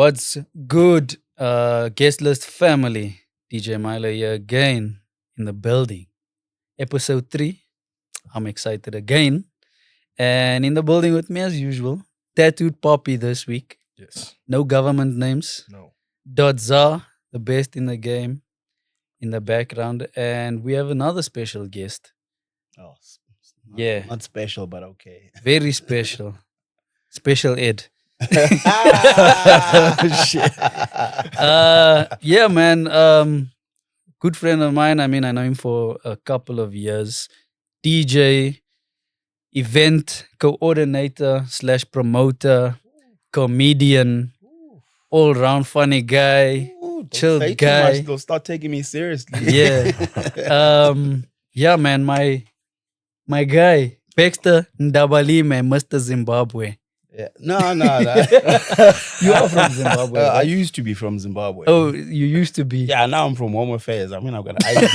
What's good, guest list family? DJ Milo here again in the building. Episode 3. I'm excited again. And in the building with me as usual, Tattooed Poppy this week. Yes. No government names. No. Dotza, the best in the game, in the background. And we have another special guest. Oh, Yeah. Not special, but okay. Very special. Special Ed. Shit. Yeah, man. Good friend of mine. I mean, I know him for a couple of years. DJ, event coordinator / promoter, comedian, all round funny guy. Ooh, don't Chill say guy. Too much, they'll start taking me seriously. Yeah. Yeah, man. My guy, Bexta Ndabalime, Mr. Zimbabwe. Yeah. No. You are from Zimbabwe. I right? used to be from Zimbabwe. Oh, you used to be. Yeah, now I'm from Home Affairs. I mean, I've got an ID.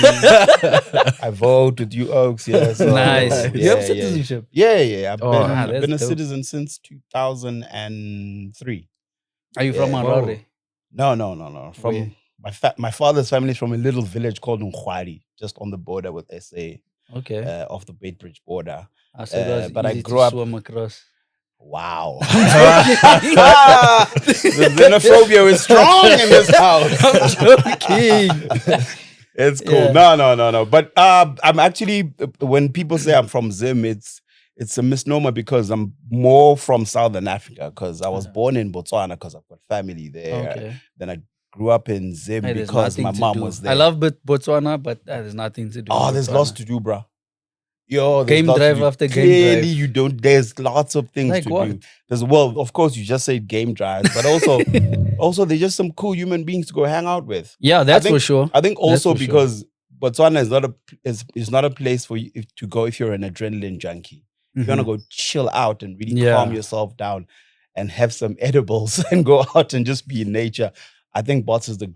I vote with you Oaks. Yeah, so, Nice. You have yeah. citizenship. Yeah. Oh, I've that's been a dope. citizen since 2003. Are you from Yeah. Harare? No. From my father's family is from a little village called Nkwari, just on the border with SA, Okay. off the Beitbridge border. So it was but I easy grew to up- swim across. Wow. The xenophobia is strong in this house. Joking. It's cool. Yeah. No. But I'm actually, when people say I'm from Zim, it's a misnomer because I'm more from Southern Africa because I was born in Botswana because I've got family there. Okay. Then I grew up in Zim Hey, there's because nothing my to mom do. was there. I love Botswana, but there's nothing to do. Oh, with there's Botswana. lots to do, bro. Yo, there's Game lots to drive do. after game Clearly, drive. you don't. There's lots of things Like to what? do. There's of course, you just said game drives, but also there's just some cool human beings to go hang out with. Yeah, that's think- for sure. I think also for sure. because Botswana is not a place for you to go if you're an adrenaline junkie. You want to go chill out and really Yeah. calm yourself down and have some edibles and go out and just be in nature. I think Bots is a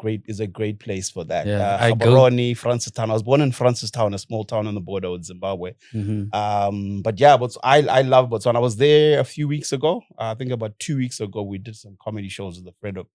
great place for that. Yeah, I go- Gaborone, Francistown. I was born in Francistown, a small town on the border with Zimbabwe. Mhm. But yeah, I love Botswana. I was there a few weeks ago. I think about 2 weeks ago, we did some comedy shows with a friend of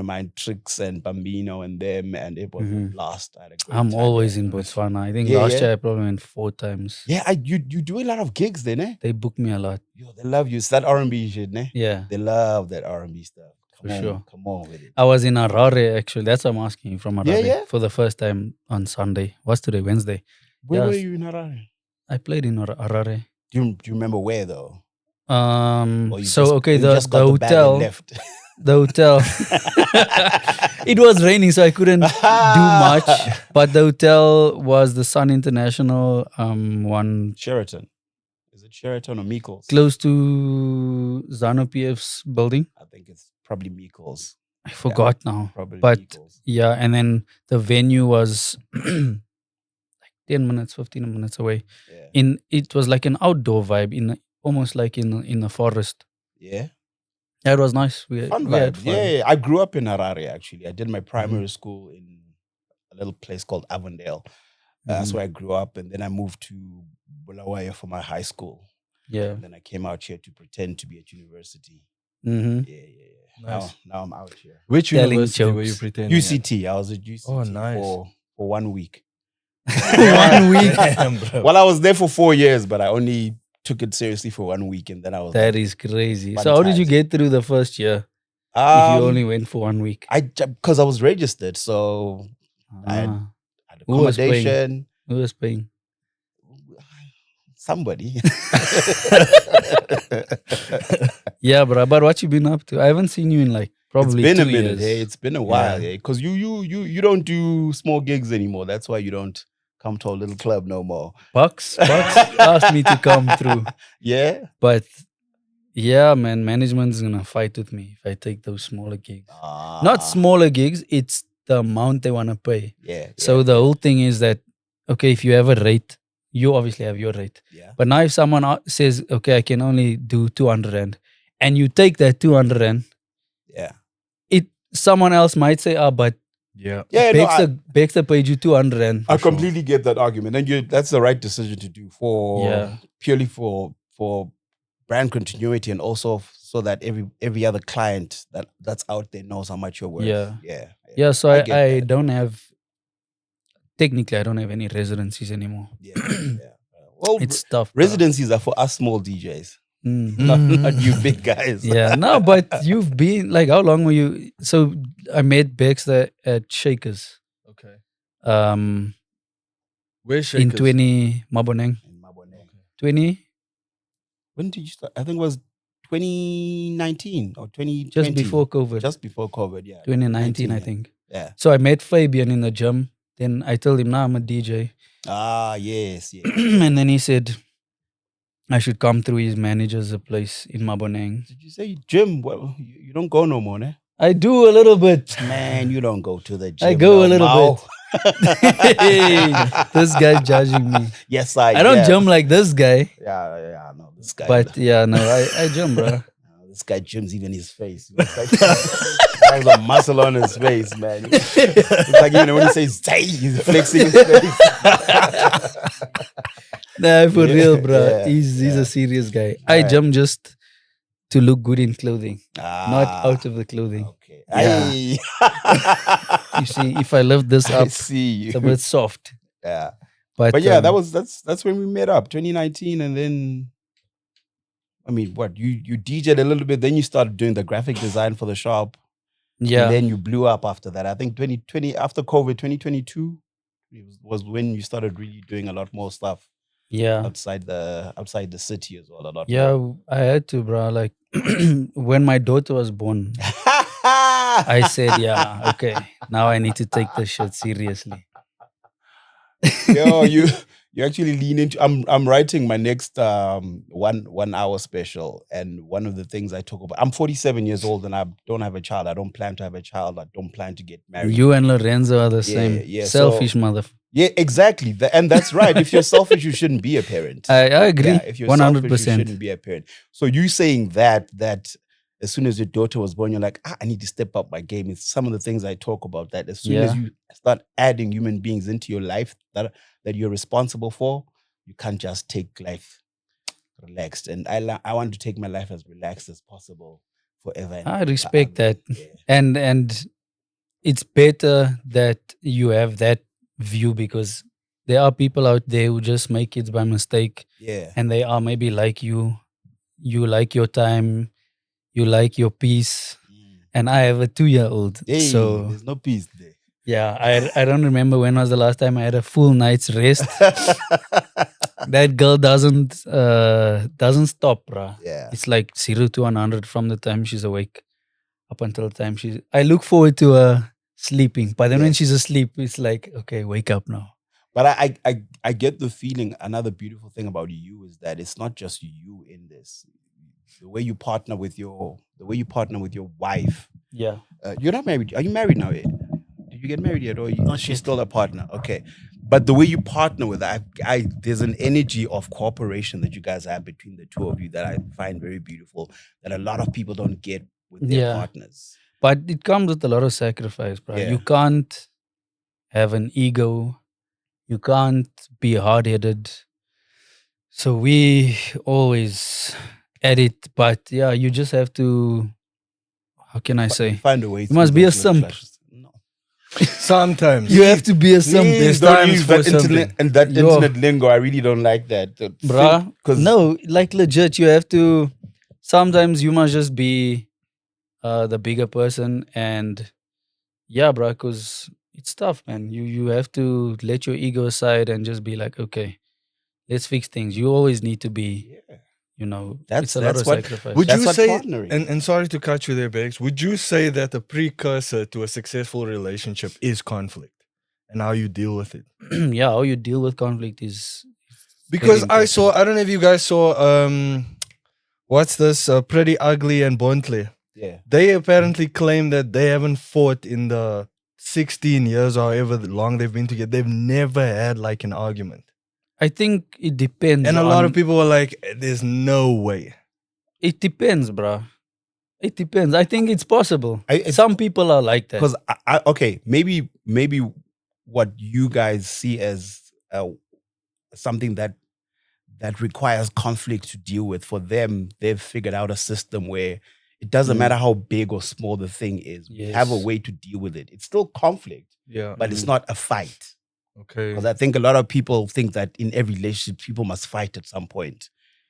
mine, Trix and Bambino and them, and it was a blast. I had a great I'm time always there. in Botswana. I think Yeah, last yeah. year I probably went 4 times. Yeah, you do a lot of gigs then, eh? They book me a lot. Yo, they love you. It's that R&B shit, ne? Yeah. They love that R&B stuff. For sure. Come on with it. I was in Harare actually. That's why I'm asking you from Harare. Yeah. For the first time on Sunday. What's today? Wednesday. Where were Yes. you in Harare? I played in Harare. Do you remember where though? Or you So just- okay, you the just got the bag and hotel. left. The hotel. It was raining, so I couldn't do much. But the hotel was the Sun International one Sheraton. Is it Sheraton or Meekles? close to Zanu PF's building. I think it's probably Meekles. I forgot now. Probably But Meekles. yeah, and then the venue was like 10 minutes, 15 minutes away. Yeah. It was like an outdoor vibe almost like in a forest. Yeah. Yeah, it was nice. We Fun had vibe. fun. Yeah. I grew up in Harare actually. I did my primary school in a little place called Avondale. That's Mhm. where I grew up, and then I moved to Bulawayo for my high school. Yeah. And then I came out here to pretend to be at university. Mm-hmm. Yeah. Nice. Now I'm out here. Which Telling university were you jokes. pretending? UCT. I was at UCT Oh, nice. for 1 week. 1 week. Damn, bro. Well, I was there for 4 years, but I only took it seriously for 1 week, and then I was That is crazy. So how did you Monetized. get through the first year if Um, you only went for 1 week? because I was registered, so I had Ah, had Who was paying? accommodation. who was paying? Somebody. Yeah, bro. But what you been up to? I haven't seen you in like probably It's been 2 a minute. years. Hey, it's been a while. Yeah. Yeah, because you don't do small gigs anymore. That's why you don't come to a little club no more. Bucks asked me to come through, Yeah. but yeah, man, management is gonna fight with me if I take those smaller gigs. Not Ah, smaller gigs. It's the amount they wanna pay. Yeah. So the whole thing is that okay, if you have a rate, you obviously have your rate. yeah. But now if someone says, okay, I can only do 200 rand, and you take that 200 rand, Yeah. someone else might say, but Yeah. Yeah. No, Bexta paid you 200 rand. I completely get that argument, and that's the right decision to do Yeah. purely for brand continuity, and also so that every other client that's out there knows how much you're worth. Yeah. So I get I that. don't have, technically, I don't have any residencies anymore. Yeah. Well, It's tough. residencies are for us small DJs, Mm. not you big guys. Yeah, no, but you've been like, how long were you? So I met Bexta at Shakers. Okay. In Where's Shakers? 20 Maboneng. In Maboneng. 20, When did you start? I think it was 2019 or 2020. just before COVID. Just before COVID, yeah. 2019, I yeah. think. Yeah. So I met Fabian in the gym. Then I told him, nah, I'm a DJ. Ah, yes. And then he said I should come through his manager's place in Maboneng. Did you say gym? Well, you don't go no more, ne? I do a little bit. Man, you don't go to the gym. I go no a little more. bit. Hey, this guy's judging me. Yes, I don't jump like this guy. Yeah, no, this guy. But yeah, no, I jump, bro. This guy gyms even his face. There's a muscle on his face, man. It's like, when he says "tay," he's flexing his face. Nah, for real, bro. Yeah, He's a serious guy. I jump just to look good in clothing, not out of the clothing. Okay. Yeah. You see, if I lift this I up, see you. it's a bit soft. Yeah. But yeah, that's when we met up, 2019, and then I mean, what you DJ'd a little bit, then you started doing the graphic design for the shop. yeah, And then you blew up after that. I think 2020, after COVID, 2022 was when you started really doing a lot more stuff yeah, outside the city as well. A lot yeah. more. I had to, bro. Like when my daughter was born, I said, yeah, okay, now I need to take this shit seriously. Yo, you actually lean into. I'm writing my next 1 hour special, and one of the things I talk about. I'm 47 years old, and I don't have a child. I don't plan to have a child. I don't plan to get married. You and Lorenzo are the same. yeah, Selfish mother. Yeah, exactly. And that's right. If you're selfish, you shouldn't be a parent. I agree. Yeah, if you're 100%. selfish, you shouldn't be a parent. So you saying that as soon as your daughter was born, you're like, I need to step up my game. It's some of the things I talk about, that as soon as you start adding human beings into your life that you're responsible for, you can't just take life relaxed. And I want to take my life as relaxed as possible forever. I respect that. Yeah. And it's better that you have that view, because there are people out there who just make kids by mistake, Yeah. and they are maybe like you like your time, you like your peace, and I have a 2-year-old. Hey, So there's no peace there. yeah, I don't remember when was the last time I had a full night's rest. That girl doesn't stop, bruh. Yeah. It's like 0 to 100 from the time she's awake up until the time I look forward to her sleeping. But then when she's asleep, it's like, okay, wake up now. But I get the feeling. Another beautiful thing about you is that it's not just you in this. The way you partner with your wife. Yeah. You're not married. Are you married now? Did you get married yet, or she's still a partner? Okay. But the way you partner with her, there's an energy of cooperation that you guys have between the two of you that I find very beautiful, that a lot of people don't get with their partners. But it comes with a lot of sacrifice, bro. Yeah. You can't have an ego. You can't be hard-headed. So we always at it. But yeah, you just have to, how can I say? Find a way. You must be a simp. No. Sometimes. You have to be a simp. Please There's don't times use for that internet and that Yo. internet lingo. I really don't like that. Bruh. No, like legit, you have to, sometimes you must just be the bigger person. And yeah, bruh, because it's tough, man. You have to let your ego aside and just be like, okay, let's fix things. You always need to be, it's a lot of sacrifice. Would you what say, partnering is. and sorry to cut you there, Bex, would you say that the precursor to a successful relationship is conflict and how you deal with it? Yeah, how you deal with conflict is Because very I don't know if you guys saw, what's this, Pretty Ugly and Bontley. Yeah. They apparently claim that they haven't fought in the 16 years or however long they've been together. They've never had like an argument. I think it depends. And a lot of people were like, there's no way. It depends, bro. It depends. I think it's possible. It's- Some people are like that. Because okay, maybe what you guys see as something that that requires conflict to deal with. For them, they've figured out a system where it doesn't matter how big or small the thing is. We have a Yes. way to deal with it. It's still conflict, Yeah. but it's not a fight. Okay. Because I think a lot of people think that in every relationship, people must fight at some point.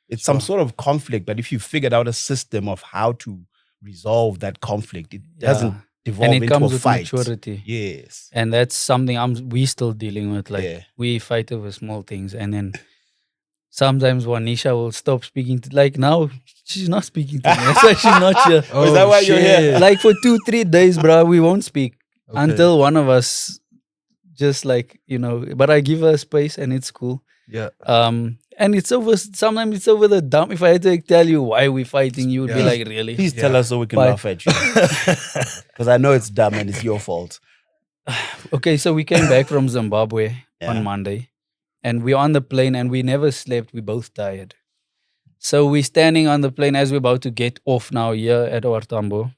It's some sort of conflict, but if you figured out a system of how to resolve that conflict, it doesn't devolve And it into comes a with fight. maturity. Yes. And that's something we still dealing with. Like Yeah. we fight over small things, and then sometimes Wanisha will stop speaking to. Like now, she's not speaking to me. That's why she's not here. Oh, is that why you're here? shit. Like for 2-3 days, bro, we won't speak Okay. until one of us just like But I give her space, and it's cool. Yeah. And it's over. Sometimes it's over the dump. If I had to tell you why we're fighting, you would be Yeah. like, really? Please tell us so we can But- laugh at you. Because I know it's dumb and it's your fault. Okay, so we came back from Zimbabwe Yeah. on Monday, and we're on the plane, and we never slept. We're both tired. So we're standing on the plane as we're about to get off now here at Ortambo.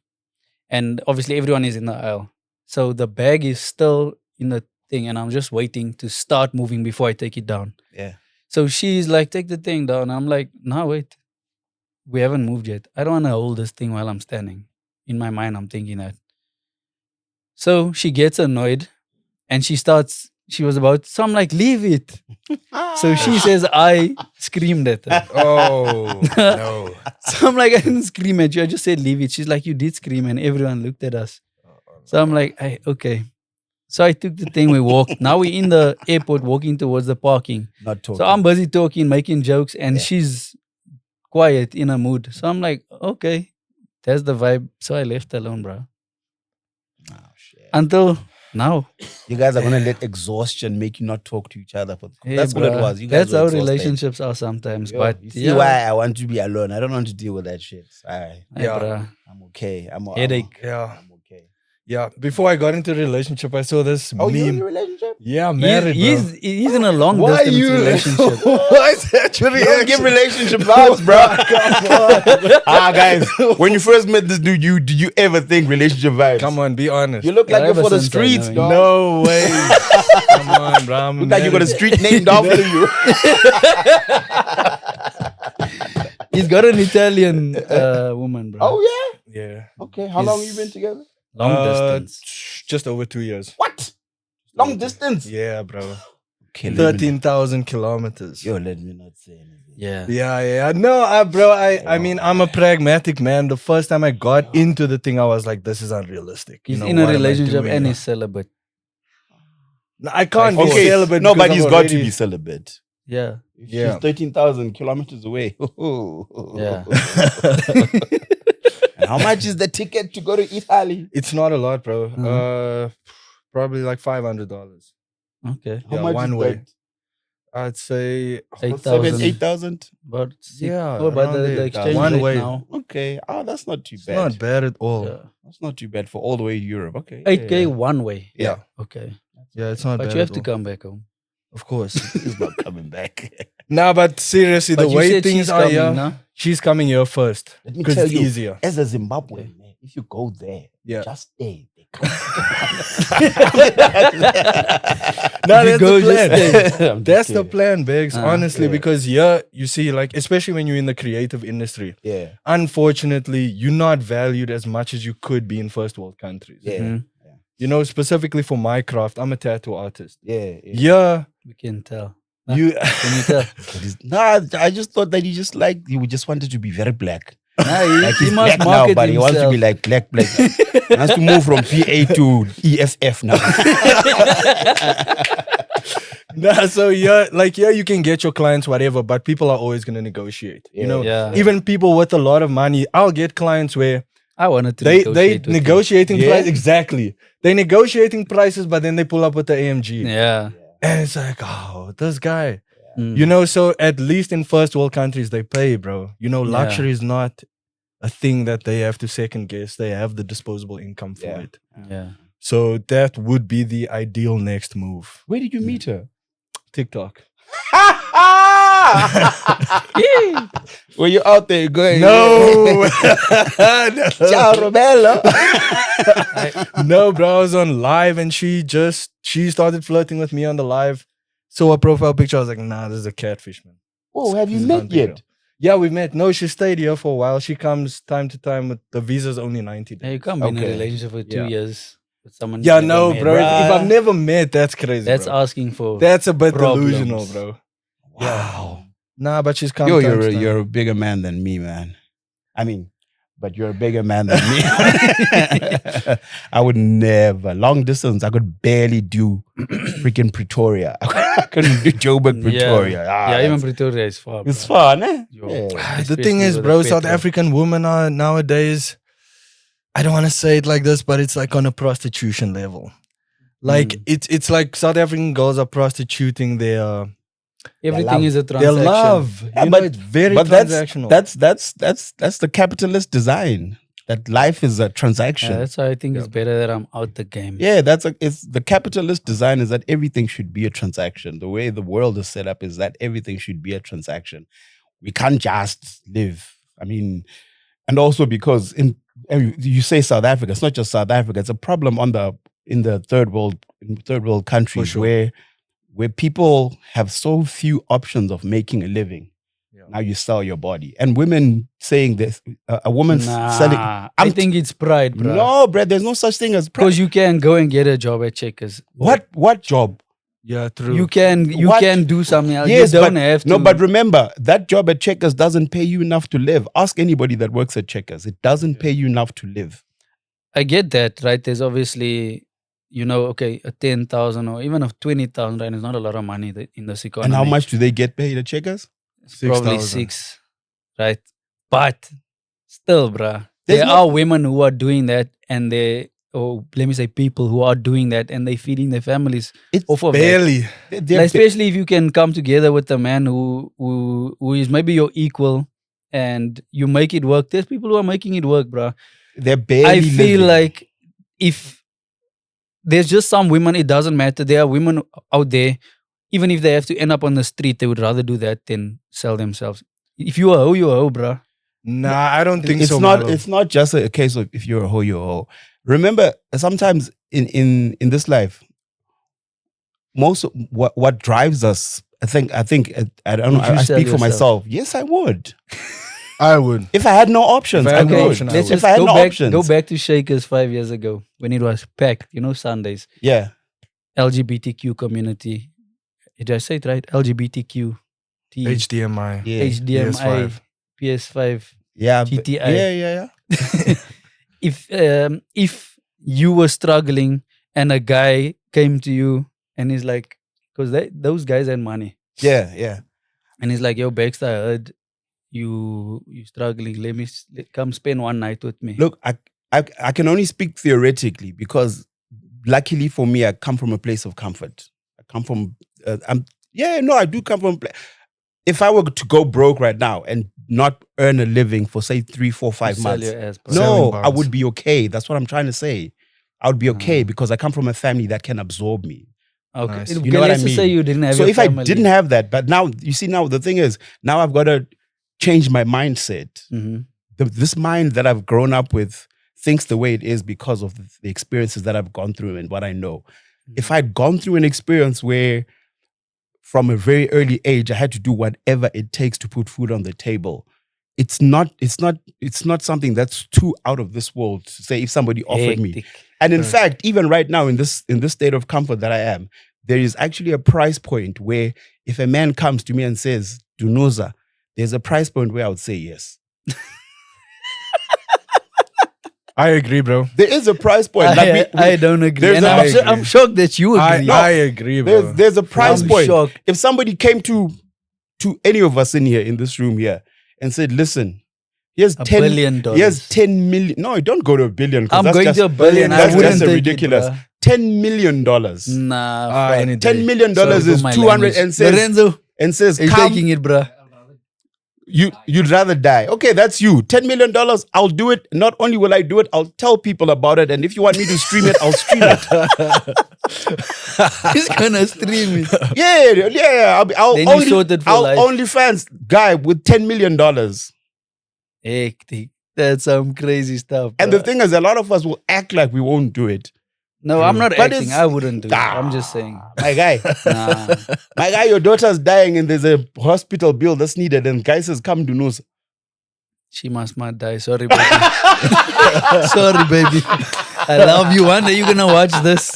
And obviously everyone is in the aisle. So the bag is still in the thing, and I'm just waiting to start moving before I take it down. Yeah. So she's like, take the thing down. I'm like, no, wait. We haven't moved yet. I don't want to hold this thing while I'm standing. In my mind, I'm thinking that. So she gets annoyed, and she was about, so I'm like, leave it. So she says, I screamed at her. Oh no. So I'm like, I didn't scream at you. I just said, leave it. She's like, you did scream, and everyone looked at us. So I'm like, hey, okay. So I took the thing, we walked. Now we're in the airport walking towards the parking. Not talking. So I'm busy talking, making jokes, and Yeah. she's quiet, in a mood. So I'm like, okay, that's the vibe. So I left alone, bro. Oh, shit. Until now. You guys are going to let exhaustion make you not talk to each other. Hey, That's what it bruh. was. You guys That's were how exhausted. relationships are sometimes. Yo, But you see yeah, why I want to be alone. I don't want to deal with that shit. Alright. hey, Yeah. bruh. I'm okay. Headache. Yeah. I'm okay. Yeah. Before I got into a relationship, I saw this Oh, you in meme. a relationship? Yeah, married, bro. He's in a long Why distance you relationship. Why is that your You don't give reaction? relationship vibes, bro. Guys, when you first met this dude, did you ever think relationship vibes? Come on, be honest. You look like Yeah, you're for ever the since I know streets, you. dog. No way. Come on, bro. I'm Look like you got a married. street named after you. He's got an Italian woman, bro. Oh, Yeah. yeah? Okay. How long have you been together? Long distance. Just over 2 years. What? Long distance? Yeah, bro. Okay, let me 13,000 kilometers. Yo, let me not say anything. Yeah. Yeah. No, bro, I mean, I'm a pragmatic man. The first time I got into the thing, I was like, this is unrealistic. He's You know, in a what am I relationship doing? and he's celibate. No, I can't be Okay, celibate. no, because but he's I've got to already- be celibate. Yeah. If Yeah. She's 13,000 kilometers away. Yeah. And how much is the ticket to go to Italy? It's not a lot, bro. Mhm. Probably like $500. Okay. How Yeah, much one is way. that? I'd say 8,000. 8,000? But Yeah, Oh, but around the there. exchange One rate way. now. Okay. Oh, that's not too it's bad. not bad at all. Yeah. That's not too bad for all the way to Europe. Okay. 8K Yeah. one way. Yeah. Okay. Yeah, it's not But bad. you have at to all. come back home. Of course. He's not coming back. Nah, but seriously, But the you way said things she's are coming, here, no? she's coming here first. Let me Because tell it's you, easier. as a Zimbabwean, man, if you go there, Yeah. just stay. Nah, If you that's go, the just plan. stay. That's the plan, Biggs. Honestly, Yeah. because here you see, like, especially when you're in the creative industry, Yeah. unfortunately, you're not valued as much as you could be in first world countries. Yeah. Mhm. You know, specifically for my craft, I'm a tattoo artist. Yeah. Yeah, We can tell. you. Can you tell? Nah, I just thought that he just wanted to be very black. Nah, Like he he's must black now, market but he wants to himself. be like black. He wants to move from PA to EFF now. Nah, so yeah, you can get your clients whatever, but people are always gonna negotiate. You know, Yeah. even people with a lot of money, I'll get clients where I wanted to they negotiate with you. negotiating Yeah. price exactly. They negotiating prices, but then they pull up with the AMG, Yeah. and it's like, oh, this guy. Mm. You know, so at least in first world countries they pay, bro. You know, Yeah. luxury is not a thing that they have to second guess. They have the disposable income for Yeah. it. Yeah. So that would be the ideal next move. Where did you meet her? TikTok. Were you out there going? No. Ciao, Robello. No, bro. I was on live and she started flirting with me on the live. So her profile picture, I was like, nah, this is a catfish, man. Oh, have you She's met content girl. yet? Yeah, we met. No, she stayed here for a while. She comes time to time. With the visa's only 90 days. Yeah, you can't be in a Okay. relationship for 2 Yeah. years with someone. Yeah, you've never no, met. bro. If I've Bruh. never met, that's crazy. That's bro. asking for. That's a bit problems. delusional, bro. Wow. Nah, but she's come. Yo, time to time. you're a bigger man than me, man. I mean, but you're a bigger man than me. I would never. Long distance, I could barely do freaking Pretoria. I couldn't do Joburg, Pretoria. Yeah, even Pretoria is far. It's bro. fun, eh? Yo. Yeah. The Especially thing is, with bro, the South petrol. African women are nowadays, I don't want to say it like this, but it's like on a prostitution level. Like it's like South African girls are prostituting their Everything is a their transaction. love. Yeah, You know, it's very transactional. That's the capitalist design. That life is a transaction. Yeah, that's why I think it's better that I'm out the game. Yeah, it's the capitalist design is that everything should be a transaction. The way the world is set up is that everything should be a transaction. We can't just live. I mean, and also because you say South Africa, it's not just South Africa. It's a problem in the third world countries sure. where people have so few options of making a living. Yeah. Now you sell your body, and women saying this, a woman selling. I think it's pride, bro. No, Brad, there's no such thing as pride. Because you can go and get a job at Checkers. What job? Yeah, true. You can do something else. Yes, you don't but, have to. No, but remember, that job at Checkers doesn't pay you enough to live. Ask anybody that works at Checkers. It doesn't pay you enough to live. I get that, right? There's obviously, okay, a 10,000 or even a 20,000 rand is not a lot of money in this economy. And how much do they get paid at Checkers? It's probably 6,000. 6, right? But still, bruh, There's there no- are women who are doing that, and let me say people who are doing that, and they're feeding their families It's off of that. Barely. They're Like, especially if you can come together with a man who is maybe your equal, and you make it work. There's people who are making it work, bruh. they're barely I feel living. like if there's just some women, it doesn't matter. There are women out there, even if they have to end up on the street, they would rather do that than sell themselves. If you are a hoe, you're a hoe, bruh. Nah, I don't think it's so. not. Milo. It's not just a case of if you're a hoe, you're a hoe. Remember, sometimes in this life, most of what drives us. I think. I don't know. Would you I sell speak for yourself? myself. Yes, I would. I would. If I had no options, If I I had no would. option, I let's would. just If I had go no back. options. Go back to Shakers 5 years ago when it was packed. Sundays. Yeah. LGBTQ community. Did I say it right? LGBTQ. HDMI. Yeah. HDMI. PS5. PS5. Yeah. GTI. Yeah. If you were struggling and a guy came to you and he's like, because those guys had money, Yeah. and he's like, yo, Bexta, I heard you struggling. Let me come spend one night with me. Look, I can only speak theoretically because luckily for me, I come from a place of comfort. I come from, I do come from. If I were to go broke right now and not earn a living for say 3, 4, 5 Sell months, your ass, bro. no, Selling I bars. would be okay. That's what I'm trying to say. I would be okay because I come from a family that can absorb me. Okay. Nice. Okay, You know what I let's just say mean? you didn't have So your if I family. didn't have that, but now you see, now the thing is, now I've got to change my mindset. Mhm. This mind that I've grown up with thinks the way it is because of the experiences that I've gone through and what I know. If I'd gone through an experience where from a very early age I had to do whatever it takes to put food on the table, it's not something that's too out of this world to say if somebody offered me. Hectic. And in Right. fact, even right now in this state of comfort that I am, there is actually a price point where if a man comes to me and says, Dunoza, there's a price point where I would say yes. I agree, bro. There is a price point. I don't agree. there's And a- I'm shocked that you agree. I agree, bro. There's a price I'm point. shocked. If somebody came to any of us in here, in this room here, and said, listen, here's $1 $10 billion. Here's 10 million. No, don't go to a billion. 'cause I'm that's going just, to a billion. I That's wouldn't just a take ridiculous. It, bruh. $10 million. Nah, fuck. any day. $10 million Sorry for is my 200 language. and says, Lorenzo, are you come, taking it, bruh? you'd rather die. Okay, that's you. $10 million, I'll do it. Not only will I do it, I'll tell people about it. And if you want me to stream it, I'll stream it. He's gonna stream it. Yeah. I'll Then you sorted for life. OnlyFans guy with $10 million. Hectic. That's some crazy stuff. And bruh. the thing is, a lot of us will act like we won't do it. No, I'm not But acting. it's- I wouldn't do it. I'm just saying. My guy. Nah. My guy, your daughter's dying and there's a hospital bill that's needed and guy says, come to news. She must not die. Sorry, baby. Sorry, baby. I love you. One day you're gonna watch this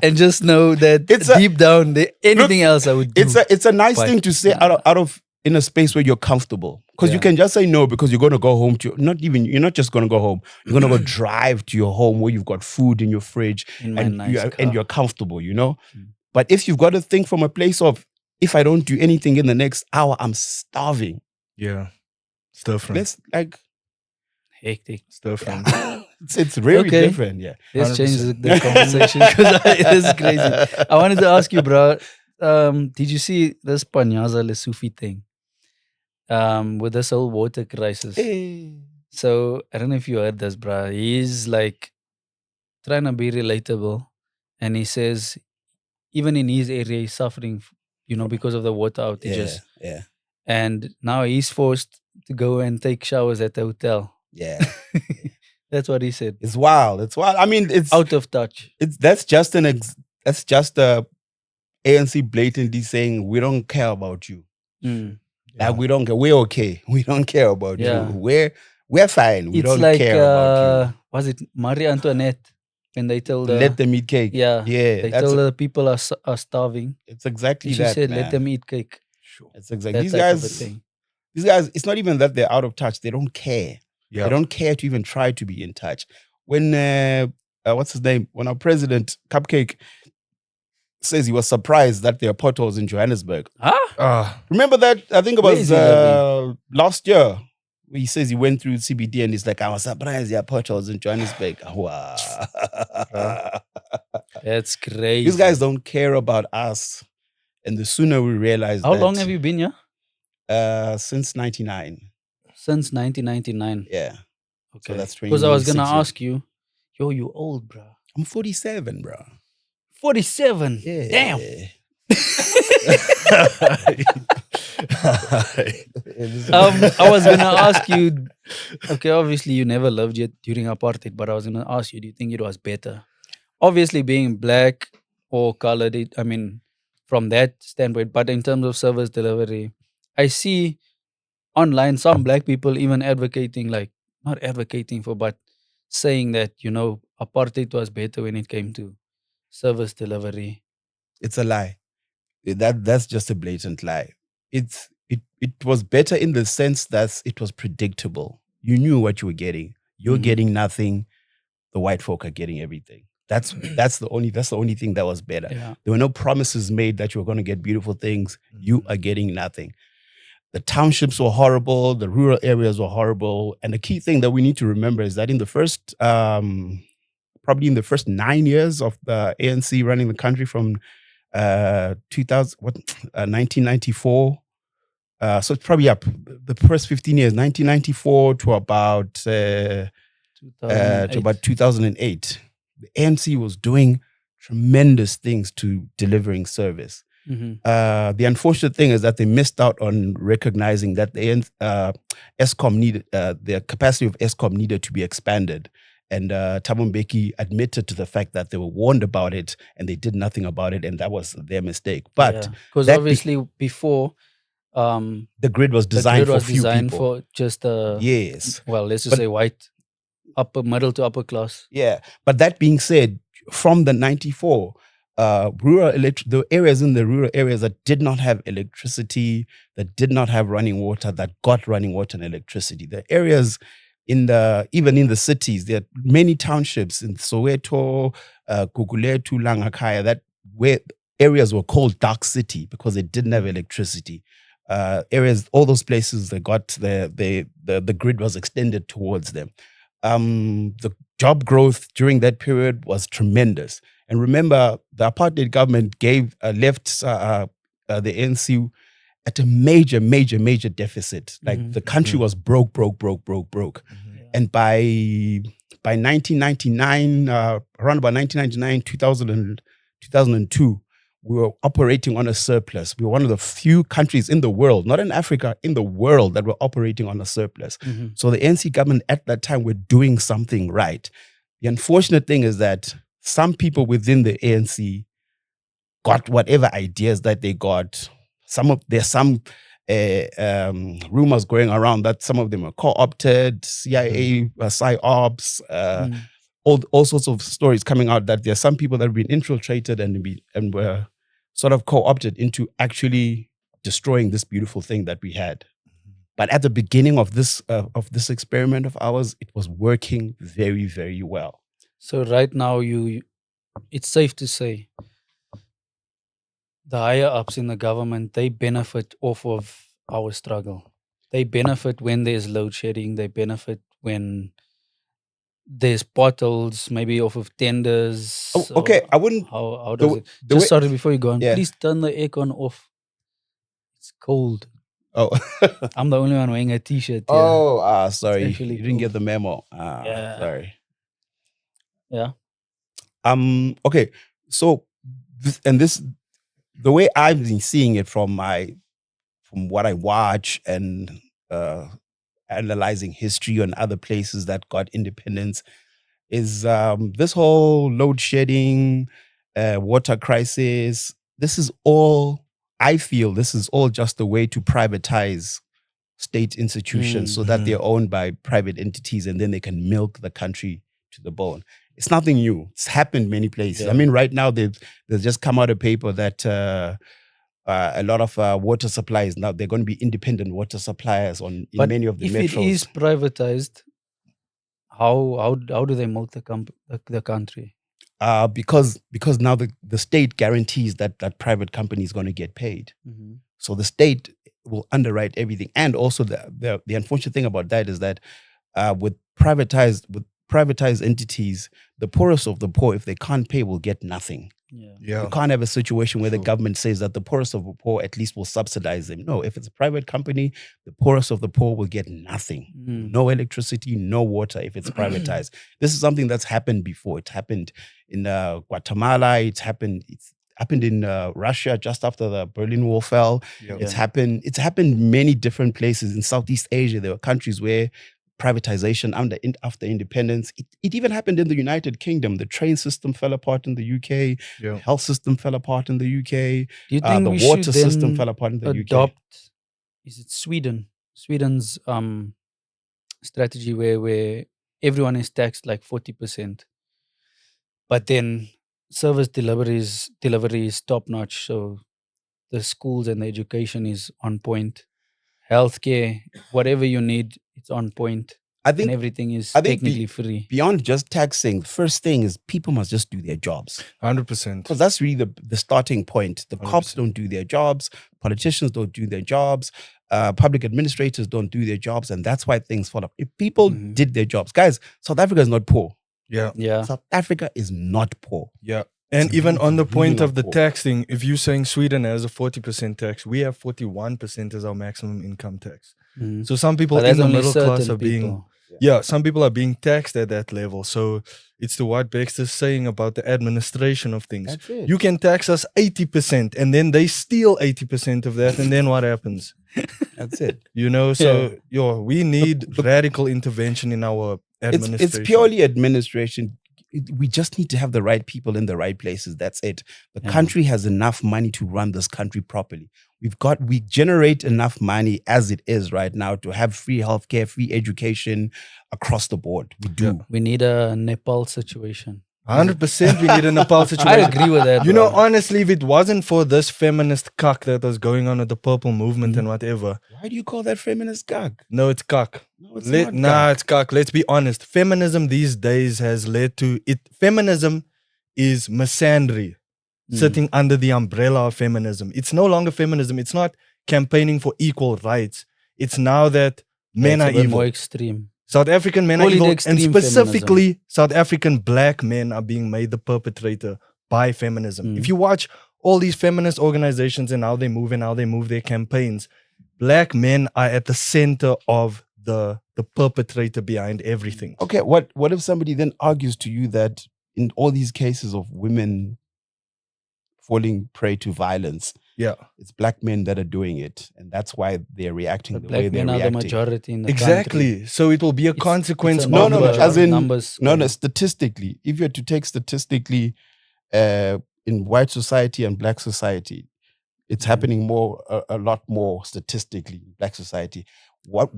and just know that It's a- deep down, anything else I would do. It's a nice But- thing to say out of in a space where you're comfortable. Because you Yeah. can just say no because you're gonna go home to you're not just gonna go home. You're gonna go drive to your home where you've got food in your fridge in my and nice car. you're comfortable, you know? Mm. But if you've got to think from a place of if I don't do anything in the next hour, I'm starving. Yeah. It's different. Let's like Hectic. It's different. it's really Okay. different, yeah. Let's 100%. change the conversation because this is crazy. I wanted to ask you, bro. Did you see this Panyaza Lesufi thing? With this whole water crisis. So I don't know if you heard this, bro. He's like trying to be relatable, and he says even in his area he's suffering, because of the water outages, Yeah. and now he's forced to go and take showers at the hotel. Yeah. That's what he said. It's wild. It's wild. I mean, it's Out of touch. that's just a ANC blatantly saying we don't care about you. Mm. Like we don't care. We're okay. We don't care about Yeah. you. We're fine. We It's don't like care about was it Marie Antoinette when they told you. her? Let them eat cake. Yeah, Yeah. they told her people are starving. It's exactly And she that. said, man. "Let them eat cake." It's exactly That type of a these thing. guys. It's not even that they're out of touch. They don't care. Yeah. They don't care to even try to be in touch. When what's his name? When our president Cupcake says he was surprised that there are potholes in Johannesburg. Ah, Remember that? I think it Where was is he living? last year. He says he went through CBD and he's like, I was surprised there are potholes in Johannesburg. Wow. That's crazy. These guys don't care about us. And the sooner we realize How that, long have you been here? since 99. Since 1999. Yeah. Okay. that's Because I was gonna 26 years. ask you, you old, bro. I'm 47, bro. 47. Yeah. Damn. I was gonna ask you. Okay, obviously you never loved yet during apartheid, but I was gonna ask you, do you think it was better? Obviously, being black or colored, from that standpoint. But in terms of service delivery, I see online some black people even advocating, like not advocating for, but saying that apartheid was better when it came to service delivery. It's a lie. That's just a blatant lie. It was better in the sense that it was predictable. You knew what you were getting. You're Mhm. getting nothing. The white folk are getting everything. That's the only thing that was better. Yeah. There were no promises made that you were going to get beautiful things. You are getting nothing. The townships were horrible. The rural areas were horrible. And the key thing that we need to remember is that in the first, probably in the first 9 years of the ANC running the country from 1994. So it's probably up the first 15 years, 1994 to about 2008. The ANC was doing tremendous things to delivering service. Mhm. The unfortunate thing is that they missed out on recognizing that the ESCOM needed the capacity of ESCOM needed to be expanded. And Thabo Mbeki admitted to the fact that they were warned about it and they did nothing about it, and that was their mistake. But because that obviously before the grid was the designed grid was for few designed people. for just Yes. let's just But- say white, middle to upper class. Yeah. But that being said, from the 94, the areas in the rural areas that did not have electricity, that did not have running water, that got running water and electricity. The areas even in the cities, there are many townships in Soweto, Guguletu, Langakaya, where areas were called dark city because they didn't have electricity. Areas, all those places, they got the grid was extended towards them. The job growth during that period was tremendous. And remember, the apartheid government left the ANC at a major, major, major deficit. Like Mhm. the country was broke. And by 1999, around about 1999, 2002, we were operating on a surplus. We were one of the few countries in the world, not in Africa, in the world, that were operating on a surplus. Mhm. So the ANC government at that time were doing something right. The unfortunate thing is that some people within the ANC got whatever ideas that they got. There's some rumors going around that some of them are co-opted, CIA, psyops, all sorts of stories coming out that there's some people that have been infiltrated and were sort of co-opted into actually destroying this beautiful thing that we had. But at the beginning of this experiment of ours, it was working very, very well. So right now, it's safe to say the higher ups in the government, they benefit off of our struggle. They benefit when there's load shedding. They benefit when there's potholes, maybe off of tenders. Oh, okay, I wouldn't. How the does w- it? the Just way- sorry, before you go on, Yeah. please turn the aircon off. It's cold. Oh, I'm the only one wearing a t-shirt here. oh, sorry, you actually didn't get cool. the memo. Yeah. Sorry. Yeah. Okay, so the way I've been seeing it from what I watch and analyzing history on other places that got independence is this whole load shedding, water crisis. I feel this is all just a way to privatize state institutions so that they're owned by private entities and then they can milk the country to the bone. It's nothing new. It's happened many places. Yeah. I mean, right now they've just come out a paper that a lot of water supplies now they're going to be independent water suppliers in But many of the if metros. it is privatized, how do they milk the country? Because now the state guarantees that private company is going to get paid. So the state will underwrite everything. And also the unfortunate thing about that is that with privatized entities, the poorest of the poor, if they can't pay, will get nothing. Yeah. You can't have a situation where the True. government says that the poorest of the poor at least will subsidize them. No, if it's a private company, the poorest of the poor will get nothing. No electricity, no water if it's privatized. This is something that's happened before. It happened in Guatemala. It's happened in Russia just after the Berlin Wall fell. Yeah. It's happened many different places in Southeast Asia. There were countries where privatization after independence. It even happened in the United Kingdom. The train system fell apart in the UK. Yeah. The health system fell apart in the UK. Do you think The we water should system then fell apart in the UK. adopt? Is it Sweden? Sweden's strategy where everyone is taxed like 40%, but then service delivery is top notch. So the schools and the education is on point. Healthcare, whatever you need, it's on point, I and think everything is I think technically free. beyond just taxing, the first thing is people must just do their jobs. 100%. Because that's really the starting point. The cops 100%. don't do their jobs. Politicians don't do their jobs. Public administrators don't do their jobs. And that's why things fall up. If people did their jobs, guys, South Africa is not poor. Yeah. Yeah. South Africa is not poor. Yeah. And It's even really- on the really point not of the poor. tax thing, if you're saying Sweden has a 40% tax, we have 41% as our maximum income tax. So some people But in that's the only middle class certain are being, people. yeah, some people are being taxed at that level. So it's to what Bexta's saying about the administration of things. That's it. You can tax us 80% and then they steal 80% of that. And then what happens? That's it. You know, so we need radical intervention in our administration. It's purely administration. We just need to have the right people in the right places. That's it. The country has enough money to run this country properly. We generate enough money as it is right now to have free healthcare, free education across the board. We do. We need a Nepal situation. 100% we need a Nepal situation. I agree with that. You know, bro. honestly, if it wasn't for this feminist cuck that was going on with the purple movement and whatever. Why do you call that feminist gag? No, it's cuck. No, it's not Nah, it's cuck. Let's be honest. Feminism these days has led to it. Feminism is misandry sitting under the umbrella of feminism. It's no longer feminism. It's not campaigning for equal rights. It's now that men It's are a bit evil. more extreme. South African men are Only the evil, and extreme specifically South African black men are being made the perpetrator by feminism. If you watch all these feminist organizations and how they move their campaigns, black men are at the center of the perpetrator behind everything. Okay, what if somebody then argues to you that in all these cases of women falling prey to violence, Yeah. It's black men that are doing it, and that's why they're reacting The the way black they're men are the reacting. majority in the Exactly. country. So it will be a It's consequence a of No, the no, number, as in numbers no, game. statistically. If you're to take statistically, in white society and black society, it's happening more, a lot more statistically in black society. What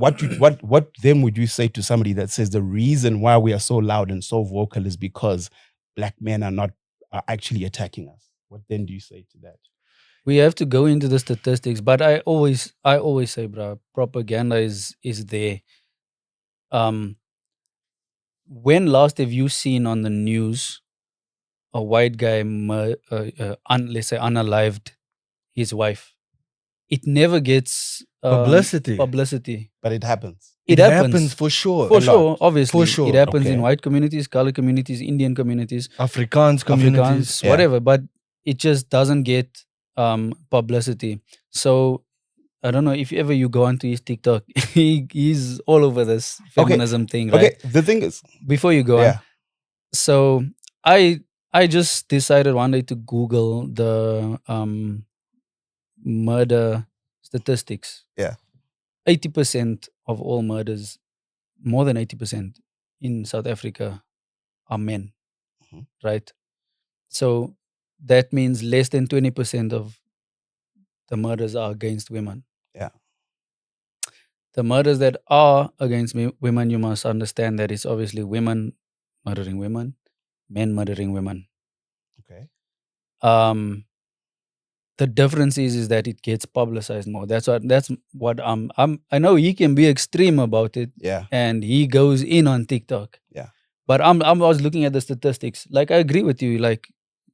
then would you say to somebody that says the reason why we are so loud and so vocal is because black men are actually attacking us? What then do you say to that? We have to go into the statistics, but I always say, bro, propaganda is there. When last have you seen on the news a white guy, let's say, unalived his wife? It never gets publicity. But it happens. It happens for sure. for A sure. lot. Obviously, For sure. it happens in Okay. white communities, color communities, Indian communities, Afrikaans communities. Afrikaans, Yeah. whatever. But it just doesn't get publicity. So I don't know if ever you go onto his TikTok, he's all over this feminism thing, right? Okay. The thing is, Before you go on, yeah. so I just decided one day to Google the murder statistics. Yeah. 80% of all murders, more than 80% in South Africa, are men, Mhm. right? So that means less than 20% of the murders are against women. Yeah. The murders that are against women, you must understand that it's obviously women murdering women, men murdering women. Okay. The difference is that it gets publicized more. That's what I know he can be extreme about it, Yeah. and he goes in on TikTok. Yeah. But I was looking at the statistics. Like, I agree with you. Like,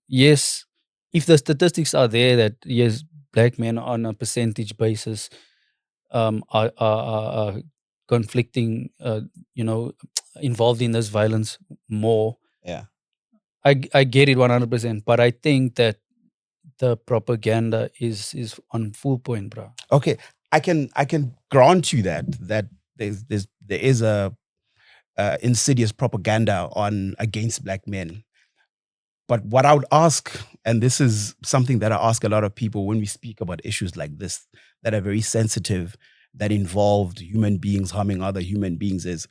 yes, if the statistics are there that yes, black men on a percentage basis are conflicting, involved in this violence more. Yeah. I get it 100%. But I think that the propaganda is on full point, bro. Okay. I can grant you that there is a insidious propaganda against black men. But what I would ask, and this is something that I ask a lot of people when we speak about issues like this that are very sensitive, that involved human beings harming other human beings, is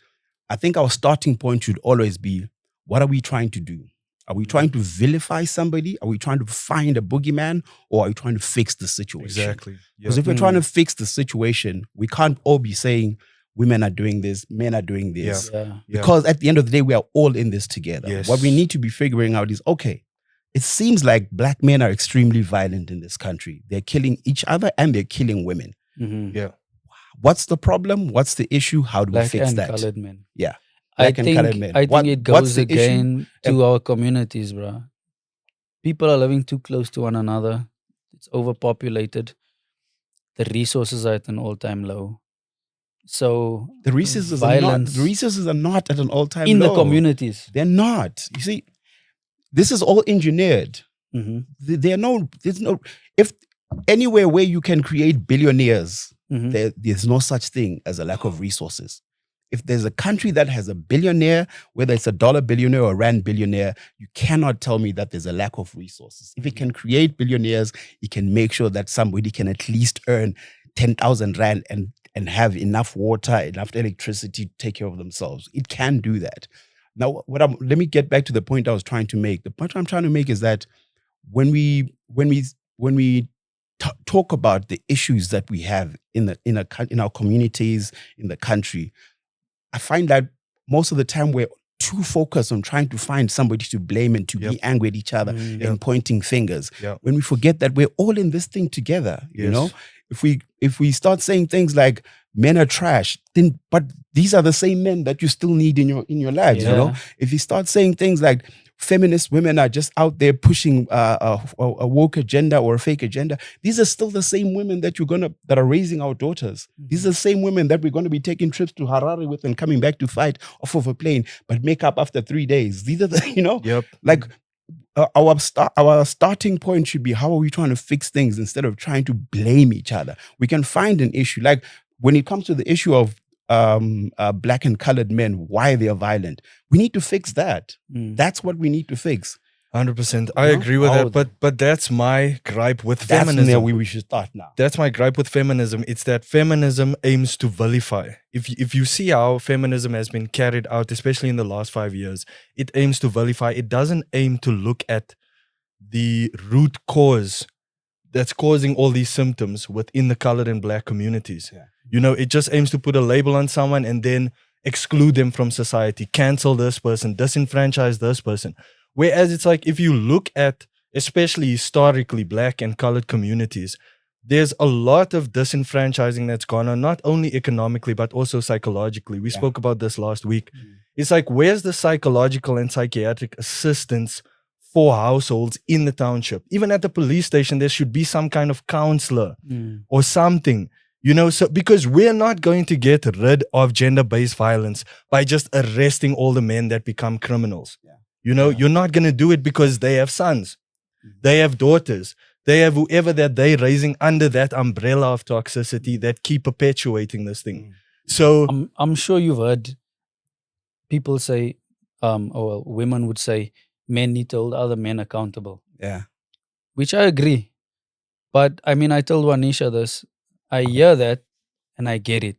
I think our starting point should always be, what are we trying to do? Are we trying to vilify somebody? Are we trying to find a boogeyman? Or are we trying to fix the situation? Exactly. Because if we're trying to fix the situation, we can't all be saying women are doing this, men are doing this. Yeah. Because at the end of the day, we are all in this together. Yes. What we need to be figuring out is, okay, it seems like black men are extremely violent in this country. They're killing each other and they're killing women. Mm-hmm. Yeah. What's the problem? What's the issue? How do we Black fix and that? colored men. Yeah. I Black and colored men. think it what's goes the issue? again to our communities, bro. People are living too close to one another. It's overpopulated. The resources are at an all-time low. So The resources are not at an all-time in low. the communities. They're not. You see, this is all engineered. Mm-hmm. There's no, if anywhere where you can create billionaires, Mm-hmm. there's no such thing as a lack of resources. If there's a country that has a billionaire, whether it's a dollar billionaire or rand billionaire, you cannot tell me that there's a lack of resources. If it can create billionaires, it can make sure that somebody can at least earn 10,000 rand and have enough water, enough electricity to take care of themselves. It can do that. Now, let me get back to the point I was trying to make. The point I'm trying to make is that when we talk about the issues that we have in our communities, in the country, I find that most of the time we're too focused on trying to find somebody to blame and to be angry at each other and pointing fingers. Yep. When we forget that we're all in this thing together, you Yes. know? If we start saying things like men are trash, then but these are the same men that you still need in your lives, you know? If you start saying things like feminist women are just out there pushing a woke agenda or a fake agenda, these are still the same women that that are raising our daughters. These are the same women that we're going to be taking trips to Harare with and coming back to fight off of a plane, but make up after 3 days. These are the, you know, like our starting point should be, how are we trying to fix things instead of trying to blame each other? We can find an issue. Like when it comes to the issue of black and colored men, why they are violent, we need to fix that. That's what we need to fix. 100%. I No? agree with How that. But that's my gripe with That's feminism. where we should start now. That's my gripe with feminism. It's that feminism aims to vilify. If you see how feminism has been carried out, especially in the last 5 years, it aims to vilify. It doesn't aim to look at the root cause that's causing all these symptoms within the colored and black communities. Yeah. You know, it just aims to put a label on someone and then exclude them from society, cancel this person, disenfranchise this person. Whereas it's like, if you look at, especially historically, black and colored communities, there's a lot of disenfranchising that's gone on, not only economically, but also psychologically. We spoke about this last week. It's like, where's the psychological and psychiatric assistance for households in the township? Even at the police station, there should be some kind of counselor or something. You know, so because we're not going to get rid of gender-based violence by just arresting all the men that become criminals. Yeah. You know, you're not going to do it because they have sons, they have daughters, they have whoever that they're raising under that umbrella of toxicity that keep perpetuating this thing. So I'm sure you've heard people say, or women would say, men need to hold other men accountable, Yeah. which I agree. But I mean, I told Wanisha this. I hear that and I get it.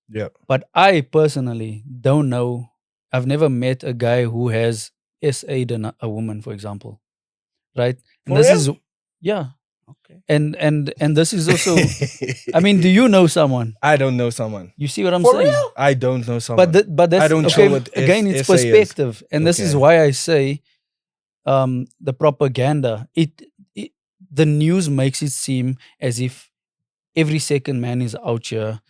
yeah, But I personally don't know. I've never met a guy who has SA'd a woman, for example. Right? And For this real? is, yeah. Okay. And this is also, I mean, do you know someone? I don't know someone. You see what I'm For saying? real? I don't know someone. But that's I don't okay. know what Again, it's SA is. perspective, and this is Okay. why I say, the propaganda. The news makes it seem as if every second man is out here,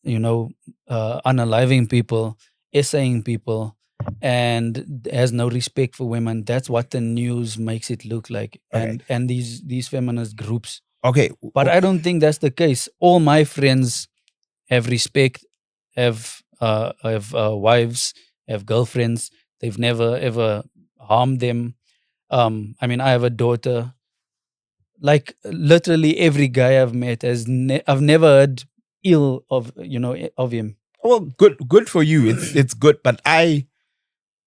you know, unaliving people, essaying people, and has no respect for women. That's what the news makes it look like, Okay. and these feminist groups. Okay. But I don't think that's the case. All my friends have respect, have wives, have girlfriends. They've never ever harmed them. I mean, I have a daughter. Like literally every guy I've met I've never heard ill of of him. Well, good for you. It's good, but I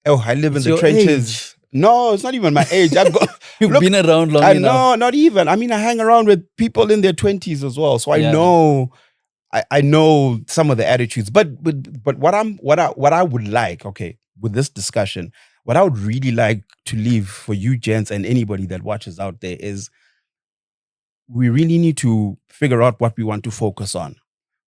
live It's in the your trenches. No, it's not even my age. I've got You've look, been around long I enough. know, not even. I mean, I hang around with people in their 20s as well, so I Yeah. know. I know some of the attitudes, but what I would like, okay, with this discussion, what I would really like to leave for you gents and anybody that watches out there is, we really need to figure out what we want to focus on,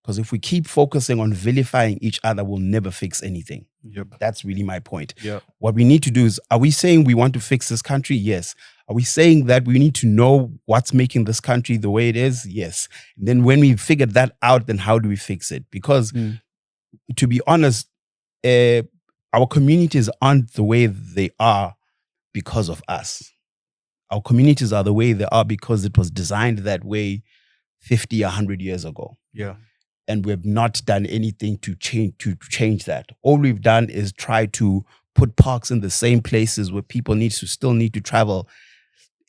because if we keep focusing on vilifying each other, we'll never fix anything. Yep. That's really my point. Yeah. What we need to do is, are we saying we want to fix this country? Yes. Are we saying that we need to know what's making this country the way it is? Yes. And then when we figured that out, then how do we fix it? Because to be honest, our communities aren't the way they are because of us. Our communities are the way they are because it was designed that way 50, 100 years ago. Yeah. And we've not done anything to change that. All we've done is try to put parks in the same places where people still need to travel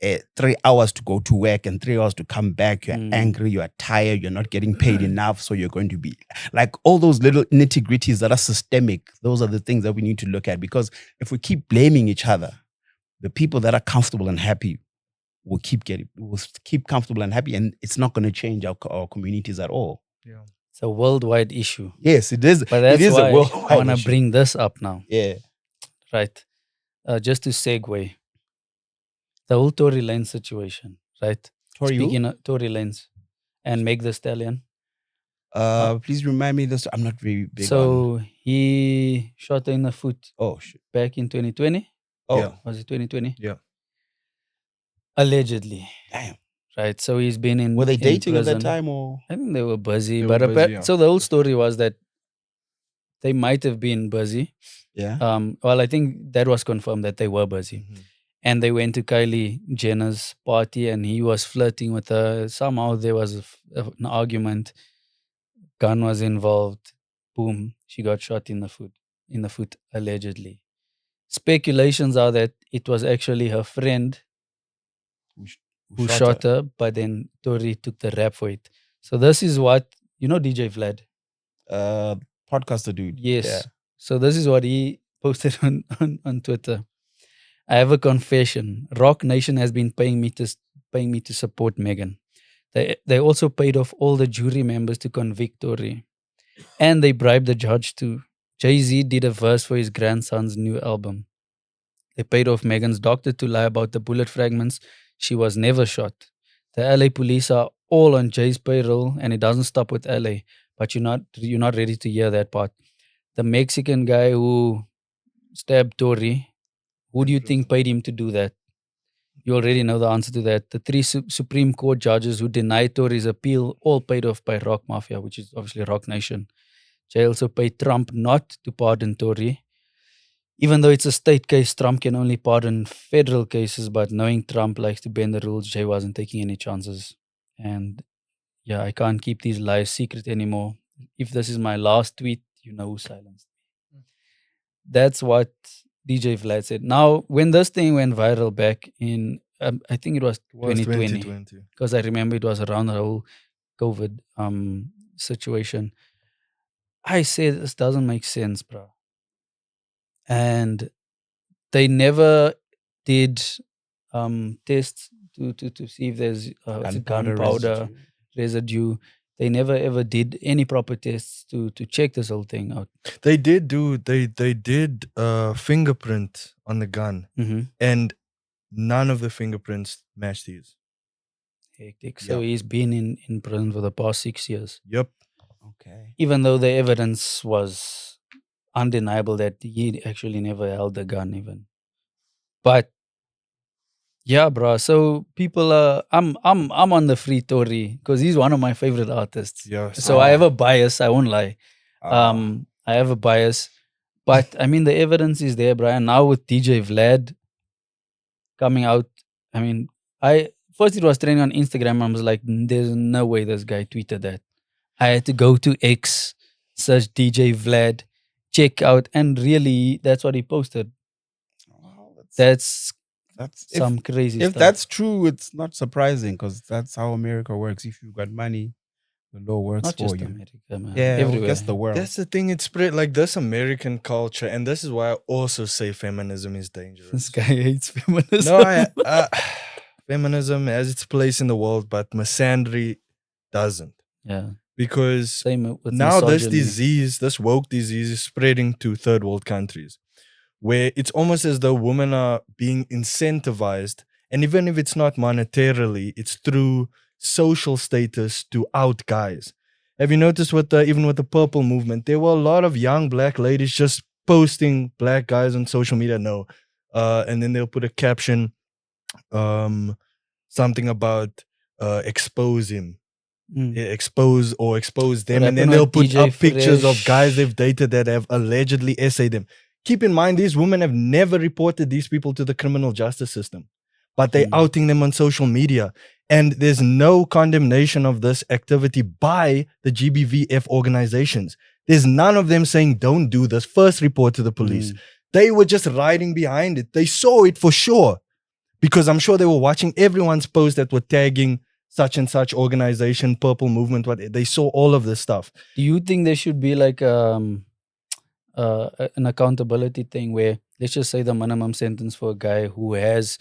3 hours to go to work and 3 hours to come back. You're angry, you're tired, you're not getting paid enough, so you're going to be like all those little nitty-gritties that are systemic. Those are the things that we need to look at, because if we keep blaming each other, the people that are comfortable and happy will keep comfortable and happy, and it's not going to change our communities at all. Yeah. It's a worldwide issue. Yes, it is. But that's it is why a worldwide I want to issue. bring this up now. Yeah. Right. Just to segue. The whole Tory Lanez situation, right? Tory who? Speaking of Tory Lanez and Meg the Stallion. Please remind me this. I'm not very big on. So he shot her in the foot Oh shit. back in 2020. Oh, Yeah. Was it 2020? Yeah. Allegedly. damn. Right. So he's been in. Were they in dating at that prison. time or? I think they were busy. They but were busy, yeah. so the whole story was that they might have been busy. Yeah. Well, I think that was confirmed that they were busy. And they went to Kylie Jenner's party and he was flirting with her. Somehow there was an argument. Gun was involved. Boom. She got shot in the foot, allegedly. Speculations are that it was actually her friend who shot her, but then Tory took the rap for it. So this is what, DJ Vlad? Podcaster dude. Yes. Yeah. So this is what he posted on Twitter. I have a confession. Rock Nation has been paying me to support Meghan. They also paid off all the jury members to convict Tory, and they bribed the judge too. Jay-Z did a verse for his grandson's new album. They paid off Meghan's doctor to lie about the bullet fragments. She was never shot. The LA police are all on Jay's payroll, and it doesn't stop with LA. But you're not ready to hear that part. The Mexican guy who stabbed Tory, who do you think paid him to do that? You already know the answer to that. The three Supreme Court judges who denied Tory's appeal, all paid off by Rock Mafia, which is obviously Rock Nation. Jay also paid Trump not to pardon Tory. Even though it's a state case, Trump can only pardon federal cases, but knowing Trump likes to bend the rules, Jay wasn't taking any chances. And yeah, I can't keep these lies secret anymore. If this is my last tweet, you know who silenced me. That's what DJ Vlad said. Now, when this thing went viral back in, I think it was 2020, because I remember it was around the whole COVID situation. I said, this doesn't make sense, bro. And they never did tests to see if there's gunpowder residue. They never ever did any proper tests to check this whole thing out. They did fingerprint on the gun, and none of the fingerprints matched his. Hectic. So he's been in prison for the past 6 years. Yep. Okay. Even though the evidence was undeniable that he actually never held the gun even. But yeah, bro. So people I'm on the free Tory because he's one of my favorite artists. Yeah. So I have a bias, I won't lie. I have a bias. But I mean the evidence is there, Brian. Now with DJ Vlad coming out, I mean, first it was trending on Instagram. I was like, there's no way this guy tweeted that. I had to go to X, search DJ Vlad, check out, and really that's what he posted. Wow, that's some crazy stuff. If that's true, it's not surprising because that's how America works. If you've got money, the law works not for just you. America, man. Yeah, everywhere. That's the world. That's the thing. It's spread like this American culture, and this is why I also say feminism is dangerous. This guy hates feminism. No, feminism has its place in the world, but misandry doesn't. Yeah. Because same with now misogyny. this woke disease is spreading to third world countries, where it's almost as though women are being incentivized, and even if it's not monetarily, it's through social status to out guys. Have you noticed even with the purple movement, there were a lot of young black ladies just posting black guys on social media? No. And then they'll put a caption, something about expose him. Expose them, and then they'll put DJ up pictures of guys they've dated that have allegedly essayed them. Keep in mind, these women have never reported these people to the criminal justice system, but they're outing them on social media. And there's no condemnation of this activity by the GBVF organizations. There's none of them saying, don't do this. First report to the police. They were just riding behind it. They saw it for sure, because I'm sure they were watching everyone's posts that were tagging such and such organization, purple movement, they saw all of this stuff. Do you think there should be like an accountability thing where, let's just say the minimum sentence for a guy who has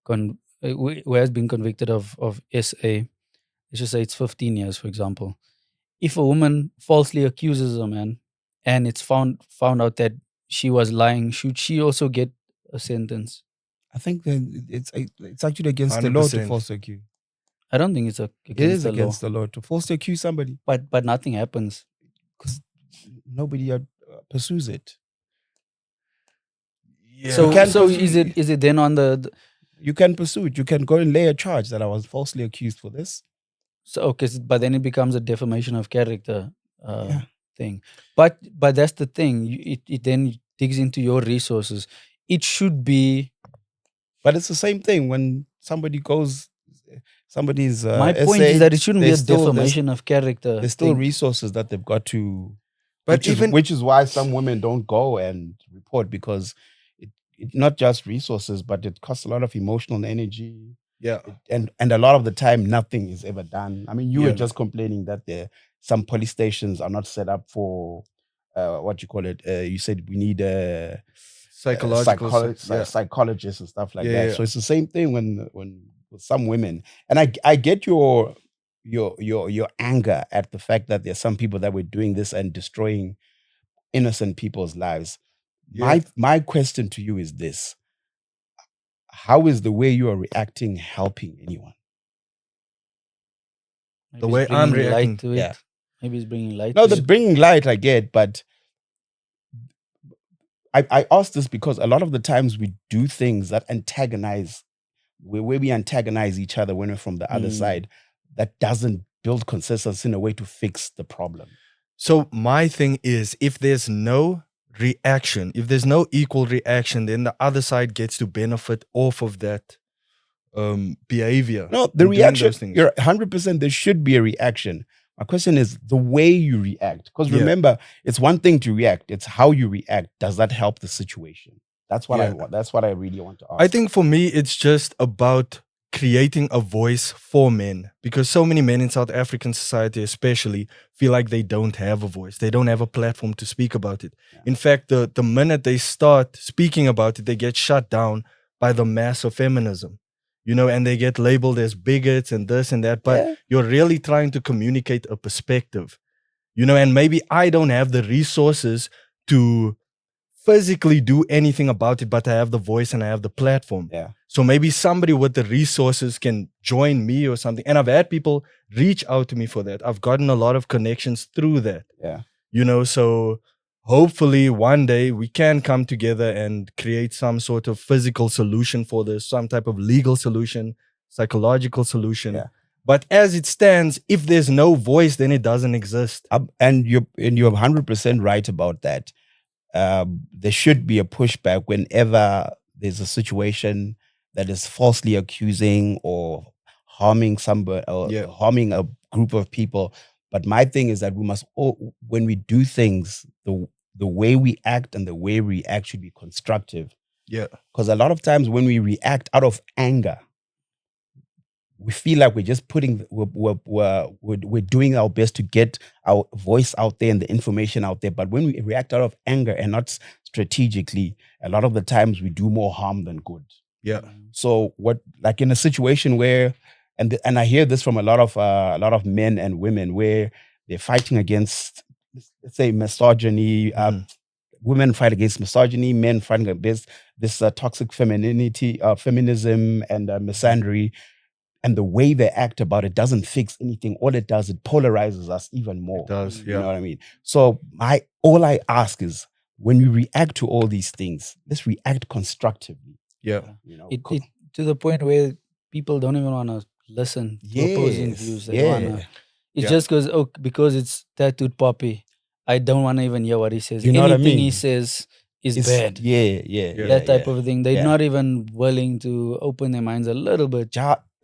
been convicted of SA, let's just say it's 15 years, for example. If a woman falsely accuses a man and it's found out that she was lying, should she also get a sentence? I think that it's actually against 100%. The law to falsely accuse. I don't think it's against the law to falsely accuse somebody. But nothing happens. Because nobody pursues it. Yeah. So is it then on the... You can pursue it. You can go and lay a charge that I was falsely accused for this. So okay, but then it becomes a defamation of character thing. But that's the thing. It then digs into your resources. It should be... But it's the same thing when somebody's my point is that it shouldn't be a defamation of character. There's still resources that they've got to, which is why some women don't go and report, because it not just resources, but it costs a lot of emotional energy. Yeah, and a lot of the time nothing is ever done. I mean, you were just complaining that some police stations are not set up for what you call it. You said we need psychological, psychologists and stuff like Yeah, that. yeah. So it's the same thing when with some women. And I get your anger at the fact that there's some people that were doing this and destroying innocent people's lives. Yeah. My question to you is this: how is the way you are reacting helping anyone? Maybe The it's way I'm bringing reacting. light to it. Yeah. Maybe it's bringing light. No, to the it. bringing light I get, but I ask this because a lot of the times we do things that antagonize, where we antagonize each other when we're from the other side, that doesn't build consensus in a way to fix the problem. So my thing is, if there's no reaction, if there's no equal reaction, then the other side gets to benefit off of that behavior. No, the in doing reaction, those things. you're 100%, there should be a reaction. My question is the way you react. Because Yeah. remember, it's one thing to react, it's how you react. Does that help the situation? That's what I Yeah. want. That's what I really want to ask. I think for me, it's just about creating a voice for men, because so many men in South African society especially feel like they don't have a voice. They don't have a platform to speak about it. Yeah. In fact, the minute they start speaking about it, they get shut down by the mass of feminism, and they get labeled as bigots and this and that. But Yeah. you're really trying to communicate a perspective, and maybe I don't have the resources to physically do anything about it, but I have the voice and I have the platform. Yeah. So maybe somebody with the resources can join me or something. And I've had people reach out to me for that. I've gotten a lot of connections through that. Yeah. So hopefully one day we can come together and create some sort of physical solution for this, some type of legal solution, psychological solution. Yeah. But as it stands, if there's no voice, then it doesn't exist. And you're 100% right about that. There should be a pushback whenever there's a situation that is falsely accusing or harming somebody or Yeah. harming a group of people. But my thing is that we must, when we do things, the way we act and the way we react should be constructive. Yeah. Because a lot of times when we react out of anger, we feel like we're just we're doing our best to get our voice out there and the information out there. But when we react out of anger and not strategically, a lot of the times we do more harm than good. Yeah. So like in a situation where, and I hear this from a lot of men and women where they're fighting against, let's say, misogyny. Women fight against misogyny, men fighting against this toxic feminism and misandry. And the way they act about it doesn't fix anything. All it does, it polarizes us even more. It does, You yeah. know what I mean? So all I ask is, when we react to all these things, let's react constructively. Yeah. It to the point where people don't even want to listen to opposing Yes, views. They yeah. wanna, it Yeah. just goes, because it's tattooed Poppy, I don't want to even hear what he says. You know what I Anything mean? he says is It's bad. Yeah. That type of thing. They're Yeah. not even willing to open their minds a little bit.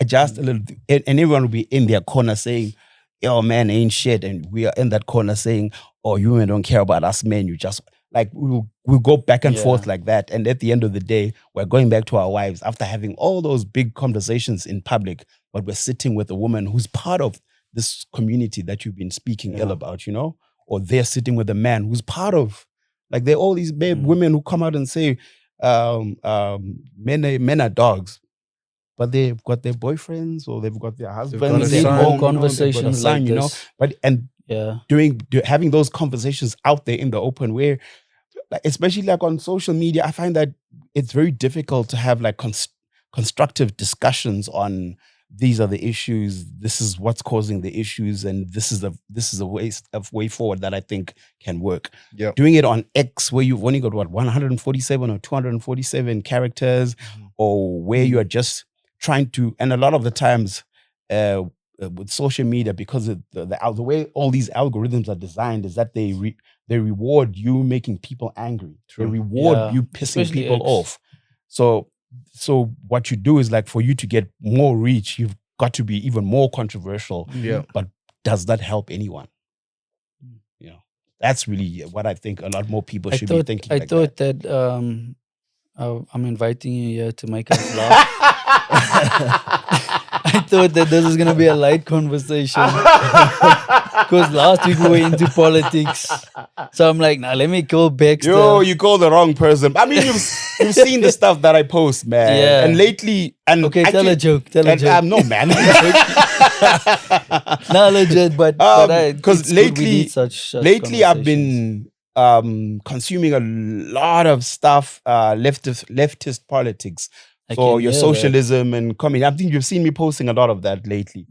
Just a little, and everyone will be in their corner saying, "Oh man, ain't shit," and we are in that corner saying, "Oh, you men don't care about us men. You just like we'll go back and forth like that." And at the end of the day, we're going back to our wives after having all those big conversations in public, but we're sitting with a woman who's part of this community that you've been speaking ill about, or they're sitting with a man who's part of, like, there are all these women who come out and say, men are dogs. But they've got their boyfriends or they've got their husbands. got a They've son. got a Conversations son, like this. But Yeah. having those conversations out there in the open, where, like, especially like on social media, I find that it's very difficult to have like constructive discussions on these are the issues, this is what's causing the issues, and this is a way forward that I think can work. Yeah. Doing it on X, where you've only got 147 or 247 characters, or where you are just trying to, and a lot of the times with social media, because of the way all these algorithms are designed, is that they reward you making people angry. True. They reward Yeah. you pissing Especially people X. off. So what you do is, like, for you to get more reach, you've got to be even more controversial. Yeah. But does that help anyone? That's really what I think a lot more people should be thinking. I thought that I'm inviting you here to make us laugh. I thought that this was gonna be a light conversation because last week we were into politics. So I'm like, nah, let me go Bexta. Yo, you call the wrong person. I mean, you've seen the stuff that I post, man. Yeah. And lately, and Okay, tell a joke. Tell a joke. No, man. No, legit, but Because it's good we need such lately I've conversations. been consuming a lot of stuff, leftist politics. I So can your hear socialism and comedy. I think you've seen me posting a lot of that lately.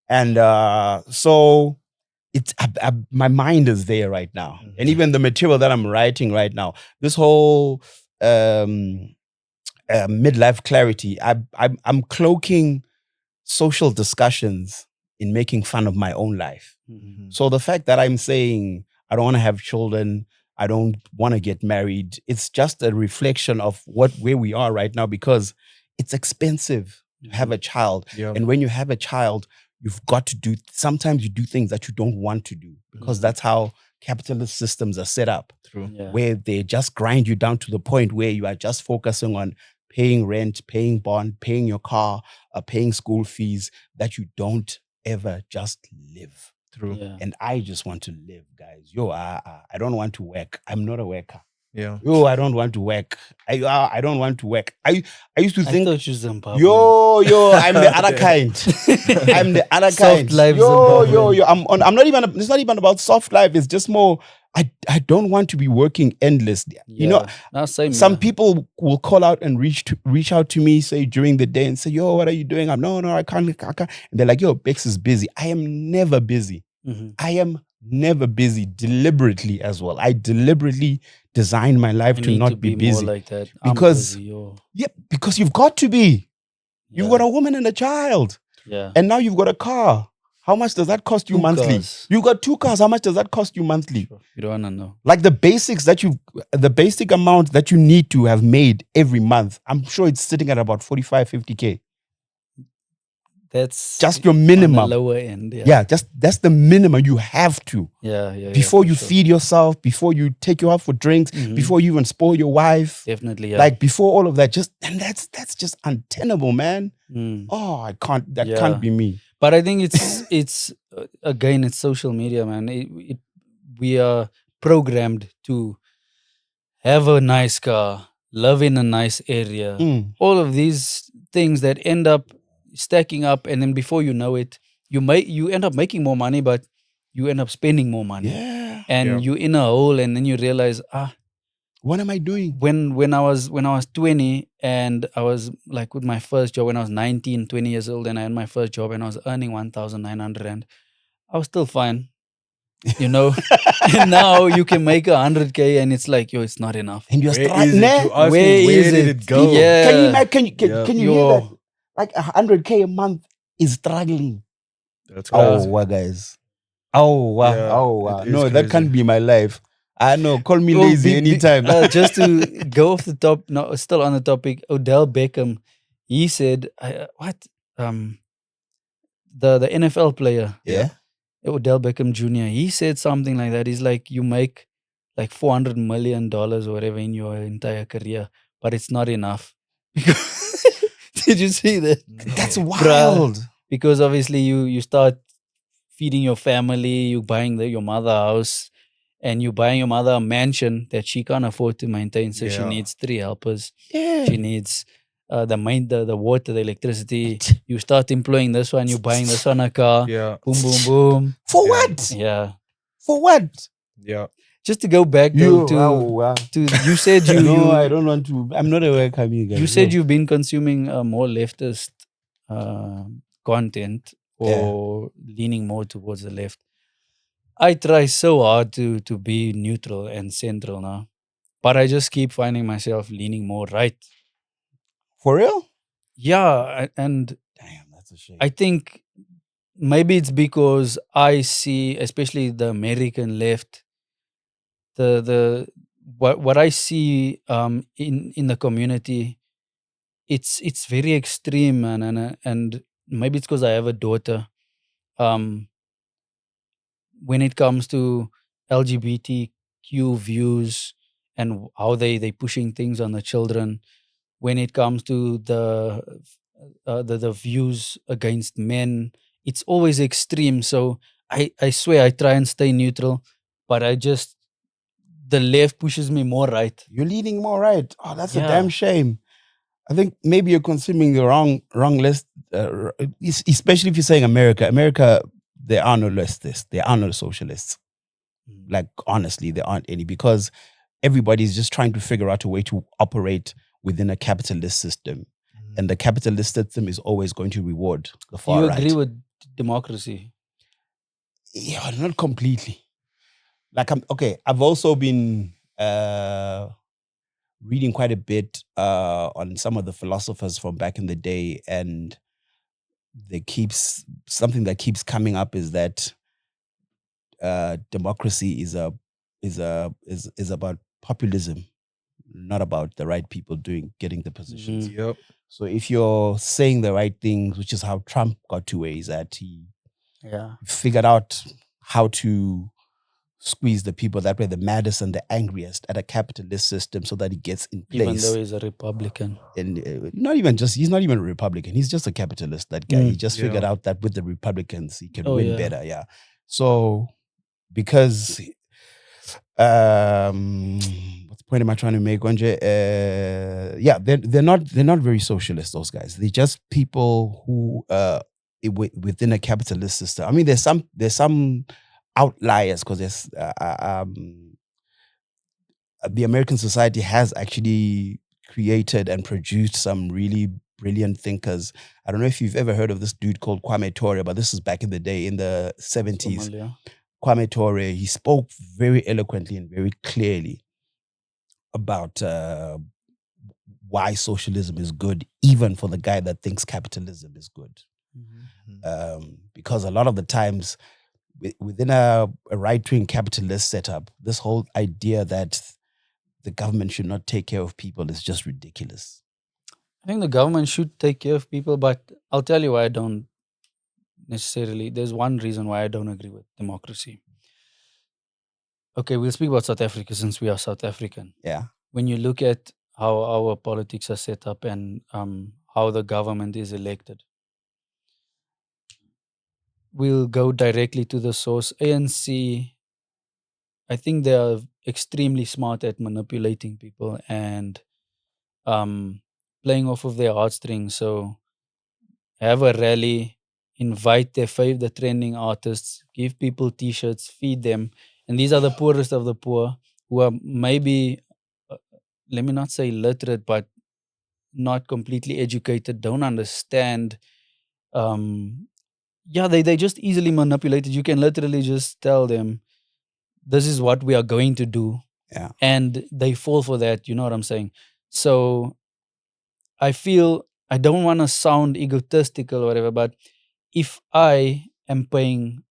that. And so it's my mind is there right now. And even the material that I'm writing right now, this whole midlife clarity, I'm cloaking social discussions in making fun of my own life. Mhm. So the fact that I'm saying I don't want to have children, I don't want to get married, it's just a reflection of where we are right now, because it's expensive to have a child. Yeah. And when you have a child, you've got to sometimes you do things that you don't want to do, because that's how capitalist systems are set up, True. Yeah. where they just grind you down to the point where you are just focusing on paying rent, paying bond, paying your car, paying school fees, that you don't ever just live. True. Yeah. And I just want to live, guys. Yo, I don't want to work. I'm not a worker. Yeah. Yo, I don't want to work. I don't want to work. I used to I think, thought you Zimbabwe. yo, I'm the other kind. I'm the other kind. Soft life Yo, Zimbabwean. I'm not even. It's not even about soft life. It's just more. I don't want to be working endlessly. You know, Now, same, some people will call out and reach out to me, say during the day, and say, "Yo, what are you doing?" I'm no, I can't. And they're like, "Yo, Bex is busy." I am never busy. Mhm. I am never busy, deliberately as well. I deliberately design my life You to need not to be more busy. like that. Because- I'm busy, yo. Yeah, because you've got to be. You've Yeah. got a woman and a child, Yeah. and now you've got a car. How much does that cost you 2 monthly? cars. You got 2 cars. How much does that cost you monthly? Sure. You don't wanna know. Like the basic amount that you need to have made every month, I'm sure it's sitting at about 45, 50K. That's Just your on the minimum. lower end. Yeah, that's the minimum you have to. Yeah. Before for you sure. feed yourself, before you take you out for drinks, Mhm. before you even spoil your wife. Definitely, yeah. Like before all of that, and that's just untenable, man. Mm. Oh, I can't. That Yeah. can't be me. But I think it's again, it's social media, man. We are programmed to have a nice car, live in a nice area. Mm. All of these things that end up stacking up, and then before you know it, you end up making more money, but you end up spending more money, Yeah. and Yeah. you're in a hole, and then you realize, What am I doing? when I was 20 and I was like with my first job when I was 19, 20 years old, and I had my first job and I was earning 1,900 rand, I was still fine, you know. And now you can make 100K and it's like, yo, it's not enough. And you're Where struggling. is it? You ask Where me, where is did it? it go? Yeah. Can you imagine? Yeah. Can you hear Yo. that? Like 100K a month is struggling. That's Oh, crazy. wow, guys. Oh, wow. Yeah, Oh, wow. it is No, that crazy. can't be my life. I know. Call me Well, lazy anytime. just to go off the top, no, still on the topic, Odell Beckham, he said, what? The NFL player, Yeah. Odell Beckham Jr., he said something like that. He's like, you make like $400 million or whatever in your entire career, but it's not enough. Did you see that? That's No. wild. Because obviously you start feeding your family, you buying your mother a house, and you buying your mother a mansion that she can't afford to maintain. So she Yeah. needs 3 helpers. Yeah. She needs the water, the electricity. You start employing this one, you buying this one a car. Yeah. Boom, boom, boom. For Yeah. what? Yeah. For what? Yeah. Just to go back though wow. to you said No, I don't want to. I'm not a worker, guys. you said No. you've been consuming more leftist content or leaning more towards the left. I try so hard to be neutral and central now, but I just keep finding myself leaning more right. For real? Yeah, and Damn, that's a shame. I think maybe it's because I see, especially the American left, the what I see in the community, it's very extreme, man, and maybe it's because I have a daughter. When it comes to LGBTQ views and how they pushing things on the children, when it comes to the views against men, it's always extreme. So I swear I try and stay neutral, but I just the left pushes me more right. You're leaning more right. Oh, that's a Yeah. damn shame. I think maybe you're consuming the wrong list, especially if you're saying America. America, there are no leftists. There are no socialists. Like, honestly, there aren't any, because everybody's just trying to figure out a way to operate within a capitalist system. And the capitalist system is always going to reward the Do far you right. agree with democracy? Yeah, not completely. Like, I've also been reading quite a bit on some of the philosophers from back in the day, and something that keeps coming up is that democracy is about populism, not about the right people getting the positions. Yep. So if you're saying the right things, which is how Trump got to where he's at, he Yeah. figured out how to squeeze the people that were the maddest and the angriest at a capitalist system so that he gets in place. Even though he's a Republican. And he's not even a Republican. He's just a capitalist, that guy. He just figured out that with the Republicans, he can win better. Yeah. So because, what's the point am I trying to make, Wanje? Yeah, they're not very socialist, those guys. They're just people who, within a capitalist system. I mean, there's some outliers, because there's the American society has actually created and produced some really brilliant thinkers. I don't know if you've ever heard of this dude called Kwame Ture, but this is back in the day, in the 70s. Somalia. Kwame Ture, he spoke very eloquently and very clearly about why socialism is good, even for the guy that thinks capitalism is good. Because a lot of the times, within a right-wing capitalist setup, this whole idea that the government should not take care of people is just ridiculous. I think the government should take care of people, but I'll tell you why I don't necessarily. There's one reason why I don't agree with democracy. Okay, we'll speak about South Africa since we are South African. Yeah. When you look at how our politics are set up and how the government is elected, we'll go directly to the source. ANC, I think they are extremely smart at manipulating people and playing off of their heartstrings. So have a rally, invite the trending artists, give people t-shirts, feed them. And these are the poorest of the poor who are maybe, let me not say literate, but not completely educated, don't understand. They just easily manipulated. You can literally just tell them, this is what we are going to do. Yeah. And they fall for that. You know what I'm saying? So I feel, I don't want to sound egotistical or whatever, but if I am paying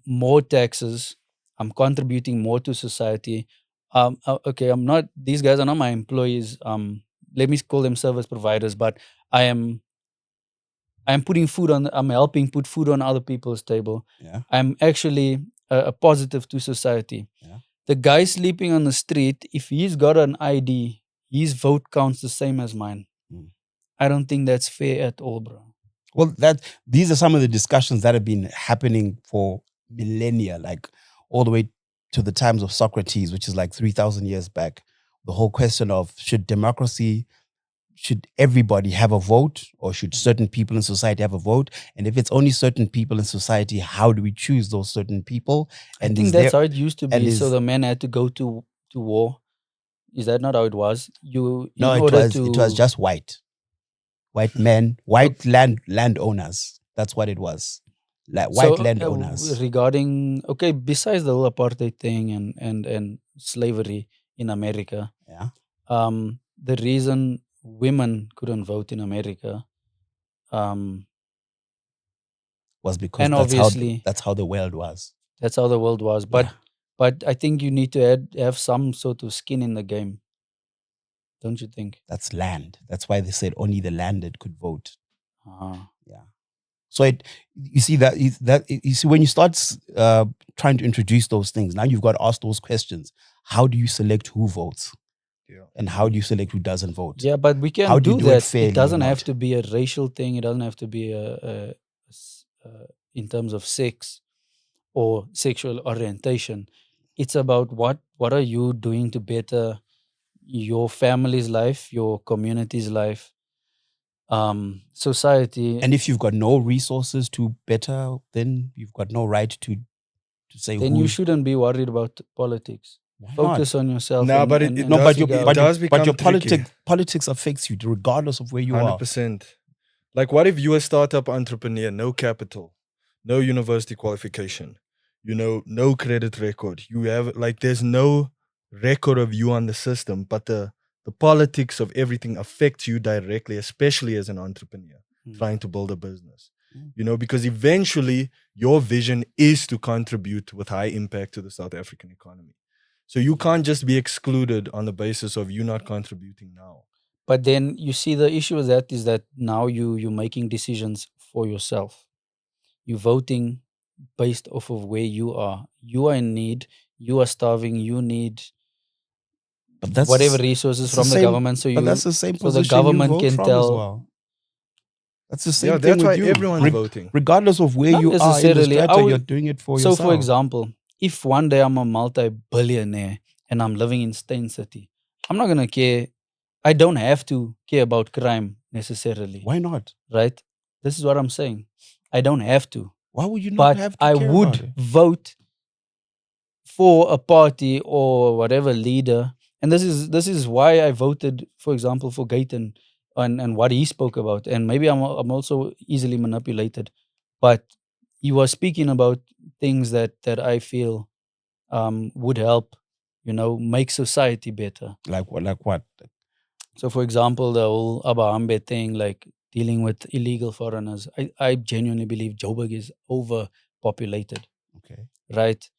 more taxes, I'm contributing more to society. Okay, these guys are not my employees. Let me call them service providers, but I'm putting I'm helping put food on other people's table. Yeah. I'm actually a positive to society. Yeah. The guy sleeping on the street, if he's got an ID, his vote counts the same as mine. I don't think that's fair at all, bro. Well, these are some of the discussions that have been happening for millennia, like all the way to the times of Socrates, which is like 3,000 years back. The whole question of, should everybody have a vote, or should certain people in society have a vote? And if it's only certain people in society, how do we choose those certain people? And I think that's how it used to be. So the men had to go to war. Is that not how it was? It was just white men, white landowners. That's what it was. Like white landowners. Regarding, besides the whole apartheid thing and slavery in America, yeah, the reason women couldn't vote in America was because that's how the world was. That's how the world was. But I think you need to have some sort of skin in the game. Don't you think? That's land. That's why they said only the landed could vote. Yeah. So you see when you start trying to introduce those things, now you've got to ask those questions. How do you select who votes? Yeah. And how do you select who doesn't vote? Yeah, but we can do that. It doesn't have to be a racial thing. It doesn't have to be in terms of sex or sexual orientation. it's about what are you doing to better your family's life, your community's life, society. And if you've got no resources to better, then you've got no right to say Then you who's. shouldn't be worried about politics. Why Focus not? on yourself. Nah, and, but and, it and No, does- but figure your out- it does but your become tricky. politics affects you regardless of where you are. 100%. Like, what if you're a startup entrepreneur, no capital, no university qualification, no credit record? You have, like, there's no record of you on the system, but the politics of everything affects you directly, especially as an entrepreneur trying to build a business. Because eventually your vision is to contribute with high impact to the South African economy. So you can't just be excluded on the basis of you not contributing now. But then you see the issue with that is that now you're making decisions for yourself. You're voting based off of where you are. You are in need. You are starving. You need But that's whatever resources it's from the same- government. So But that's the same so the position government you vote can from tell. as well. That's the same Yeah, thing that's why with you. everyone's voting. Regardless of where Not you are in the necessarily. I strata, would- you're doing it for So, yourself. for example, if one day I'm a multi-billionaire and I'm living in Stain City, I'm not gonna care. I don't have to care about crime necessarily, Why not? right? This is what I'm saying. I don't have to, Why would you not but have to I care would about it? vote for a party or whatever leader. And this is why I voted, for example, for Gayton and what he spoke about. And maybe I'm also easily manipulated, but he was speaking about things that I feel would help, make society better. Like what? Like what? So, for example, the whole Abahambe thing, like dealing with illegal foreigners, I genuinely believe Joburg is overpopulated, Okay. right?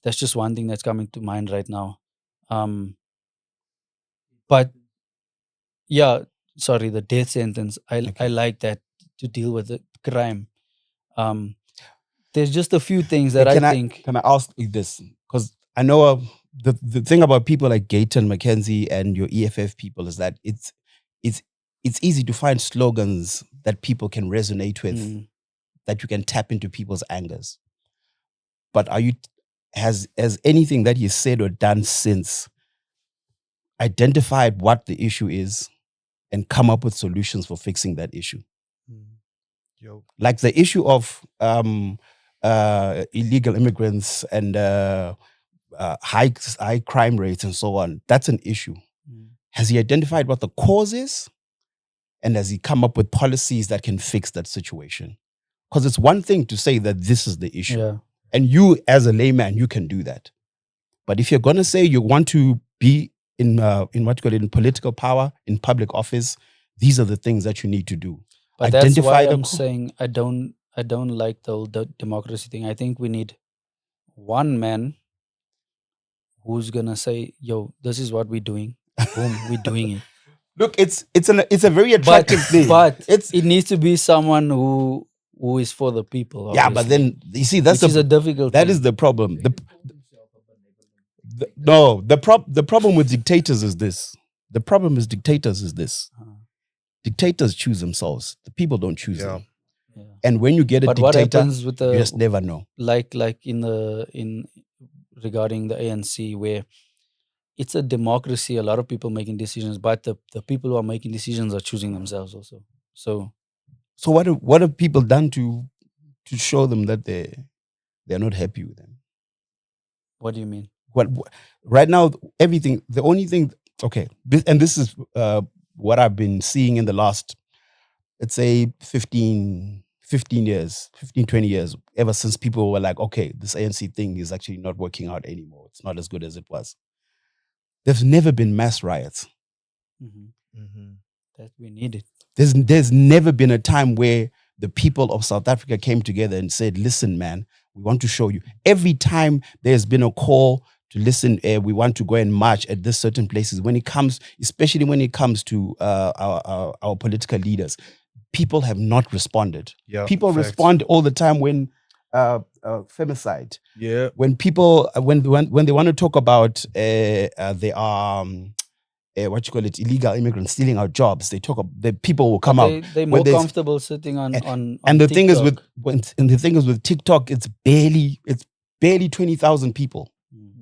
That's just one thing that's coming to mind right now. But yeah, sorry, the death sentence. I Okay. like that to deal with the crime. There's just a few things that Can I think. Can I ask you this? Because I know the thing about people like Gayton, Mackenzie, and your EFF people is that it's easy to find slogans that people can resonate with, that you can tap into people's angers. But has anything that you said or done since identified what the issue is and come up with solutions for fixing that issue? Yo. Like the issue of illegal immigrants and high crime rates and so on. That's an issue. Has he identified what the cause is? And has he come up with policies that can fix that situation? Because it's one thing to say that this is the issue. Yeah. And you, as a layman, you can do that. But if you're going to say you want to be in what you call it, in political power, in public office, these are the things that you need to do. But that's why I'm saying I don't like the whole democracy thing. I think we need one man who's gonna say, "Yo, this is what we're doing. Boom, we're doing it." Look, it's a very attractive thing. But it needs to be someone who is for the people. Yeah, but then you see that's a difficult. That thing. is the problem. The problem with dictators is this. The problem with dictators is this. Dictators choose themselves. The people don't choose them. Yeah. And when you get a dictator, what happens with you just never know. Like in regarding the ANC, where it's a democracy, a lot of people making decisions, but the people who are making decisions are choosing themselves also. So what have people done to show them that they're not happy with them? What do you mean? What right now, everything, the only thing, okay, this is what I've been seeing in the last, let's say 15 years, 20 years, ever since people were like, okay, this ANC thing is actually not working out anymore. It's not as good as it was. There's never been mass riots. That we need it. There's never been a time where the people of South Africa came together and said, listen, man, we want to show you. Every time there's been a call to listen, we want to go and march at this certain places. Especially when it comes to our political leaders, people have not responded. Yeah, people facts. respond all the time when femicide. Yeah. When people when they want to talk about they are illegal immigrants stealing our jobs, they talk about the people will come out. They're more comfortable sitting on and the TikTok. thing is with TikTok, it's barely 20,000 people.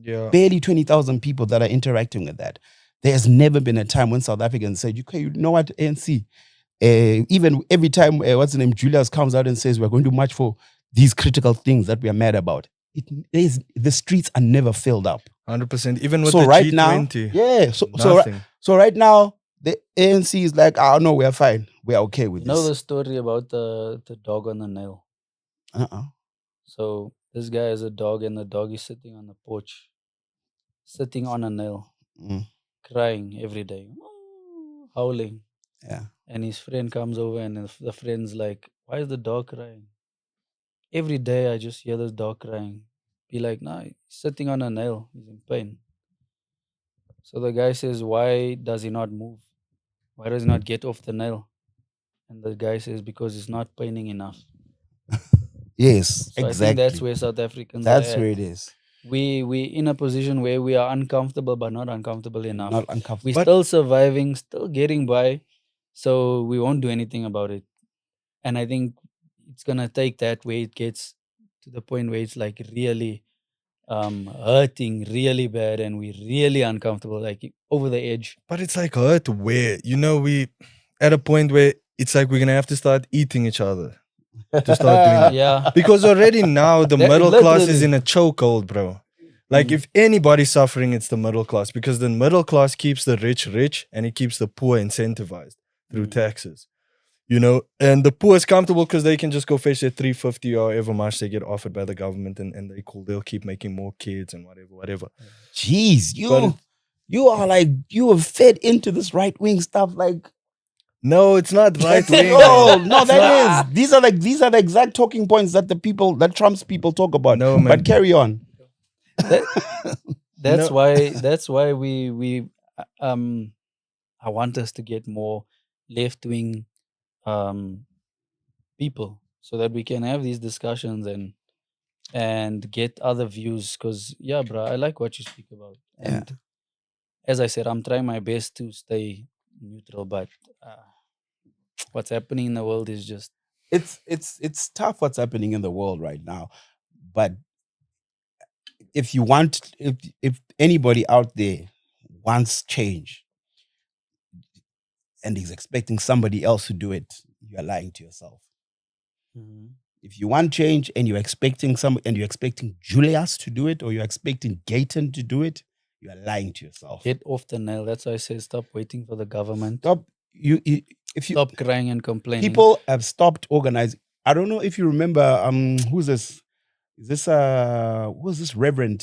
Yeah. Barely 20,000 people that are interacting with that. There's never been a time when South Africans said, okay, you know what, ANC? Even every time, what's the name, Julius comes out and says, we're going to march for these critical things that we are mad about. The streets are never filled up. 100%. Even with So the right G20. now, yeah. Nothing. So right now, the ANC is like, oh no, we're fine. We're okay with You know the this. story about the dog on the nail? So this guy has a dog, and the dog is sitting on the porch, sitting on a nail, Mm, crying every day, howling. yeah. And his friend comes over, and the friend's like, "Why is the dog crying? Every day I just hear this dog crying." Be like, "Nah, he's sitting on a nail. He's in pain." So the guy says, "Why does he not move? Why does he not get off the nail?" And the guy says, "Because it's not paining enough." Yes, So exactly. I think that's where South Africans are That's at. where it is. We in a position where we are uncomfortable, but not uncomfortable enough. Not uncomfortable. We're still surviving, still getting by, so we won't do anything about it. And I think it's gonna take that where it gets to the point where it's like really hurting really bad, and we're really uncomfortable, like over the edge. But it's like hurt where, we at a point where it's like we're going to have to start eating each other to start doing that. Yeah. Because already now the That- middle class is literally. in a chokehold, bro. Like if anybody's suffering, it's the middle class, because the middle class keeps the rich rich and it keeps the poor incentivized through taxes. And the poor is comfortable because they can just go fetch their 350 or however much they get offered by the government, and they'll keep making more kids and whatever. Jeez, But you are like, you were fed into this right-wing stuff, like. no, it's not right wing. Oh no, that is. These are the exact talking points that Trump's people talk about. No, man. But carry on. That's No. why we I want us to get more left wing people, so that we can have these discussions and get other views. Because yeah, bro, I like what you speak about, and as I said, I'm trying my best to stay neutral, but what's happening in the world is just It's tough what's happening in the world right now. But if anybody out there wants change and is expecting somebody else to do it, you're lying to yourself. If you want change and you're expecting Julius to do it, or you're expecting Gayton to do it, you are lying to yourself. get off the nail. That's why I say stop waiting for the government. Stop. Stop crying and complaining. People have stopped organizing. I don't know if you remember. Who's this? Is this who's this Reverend?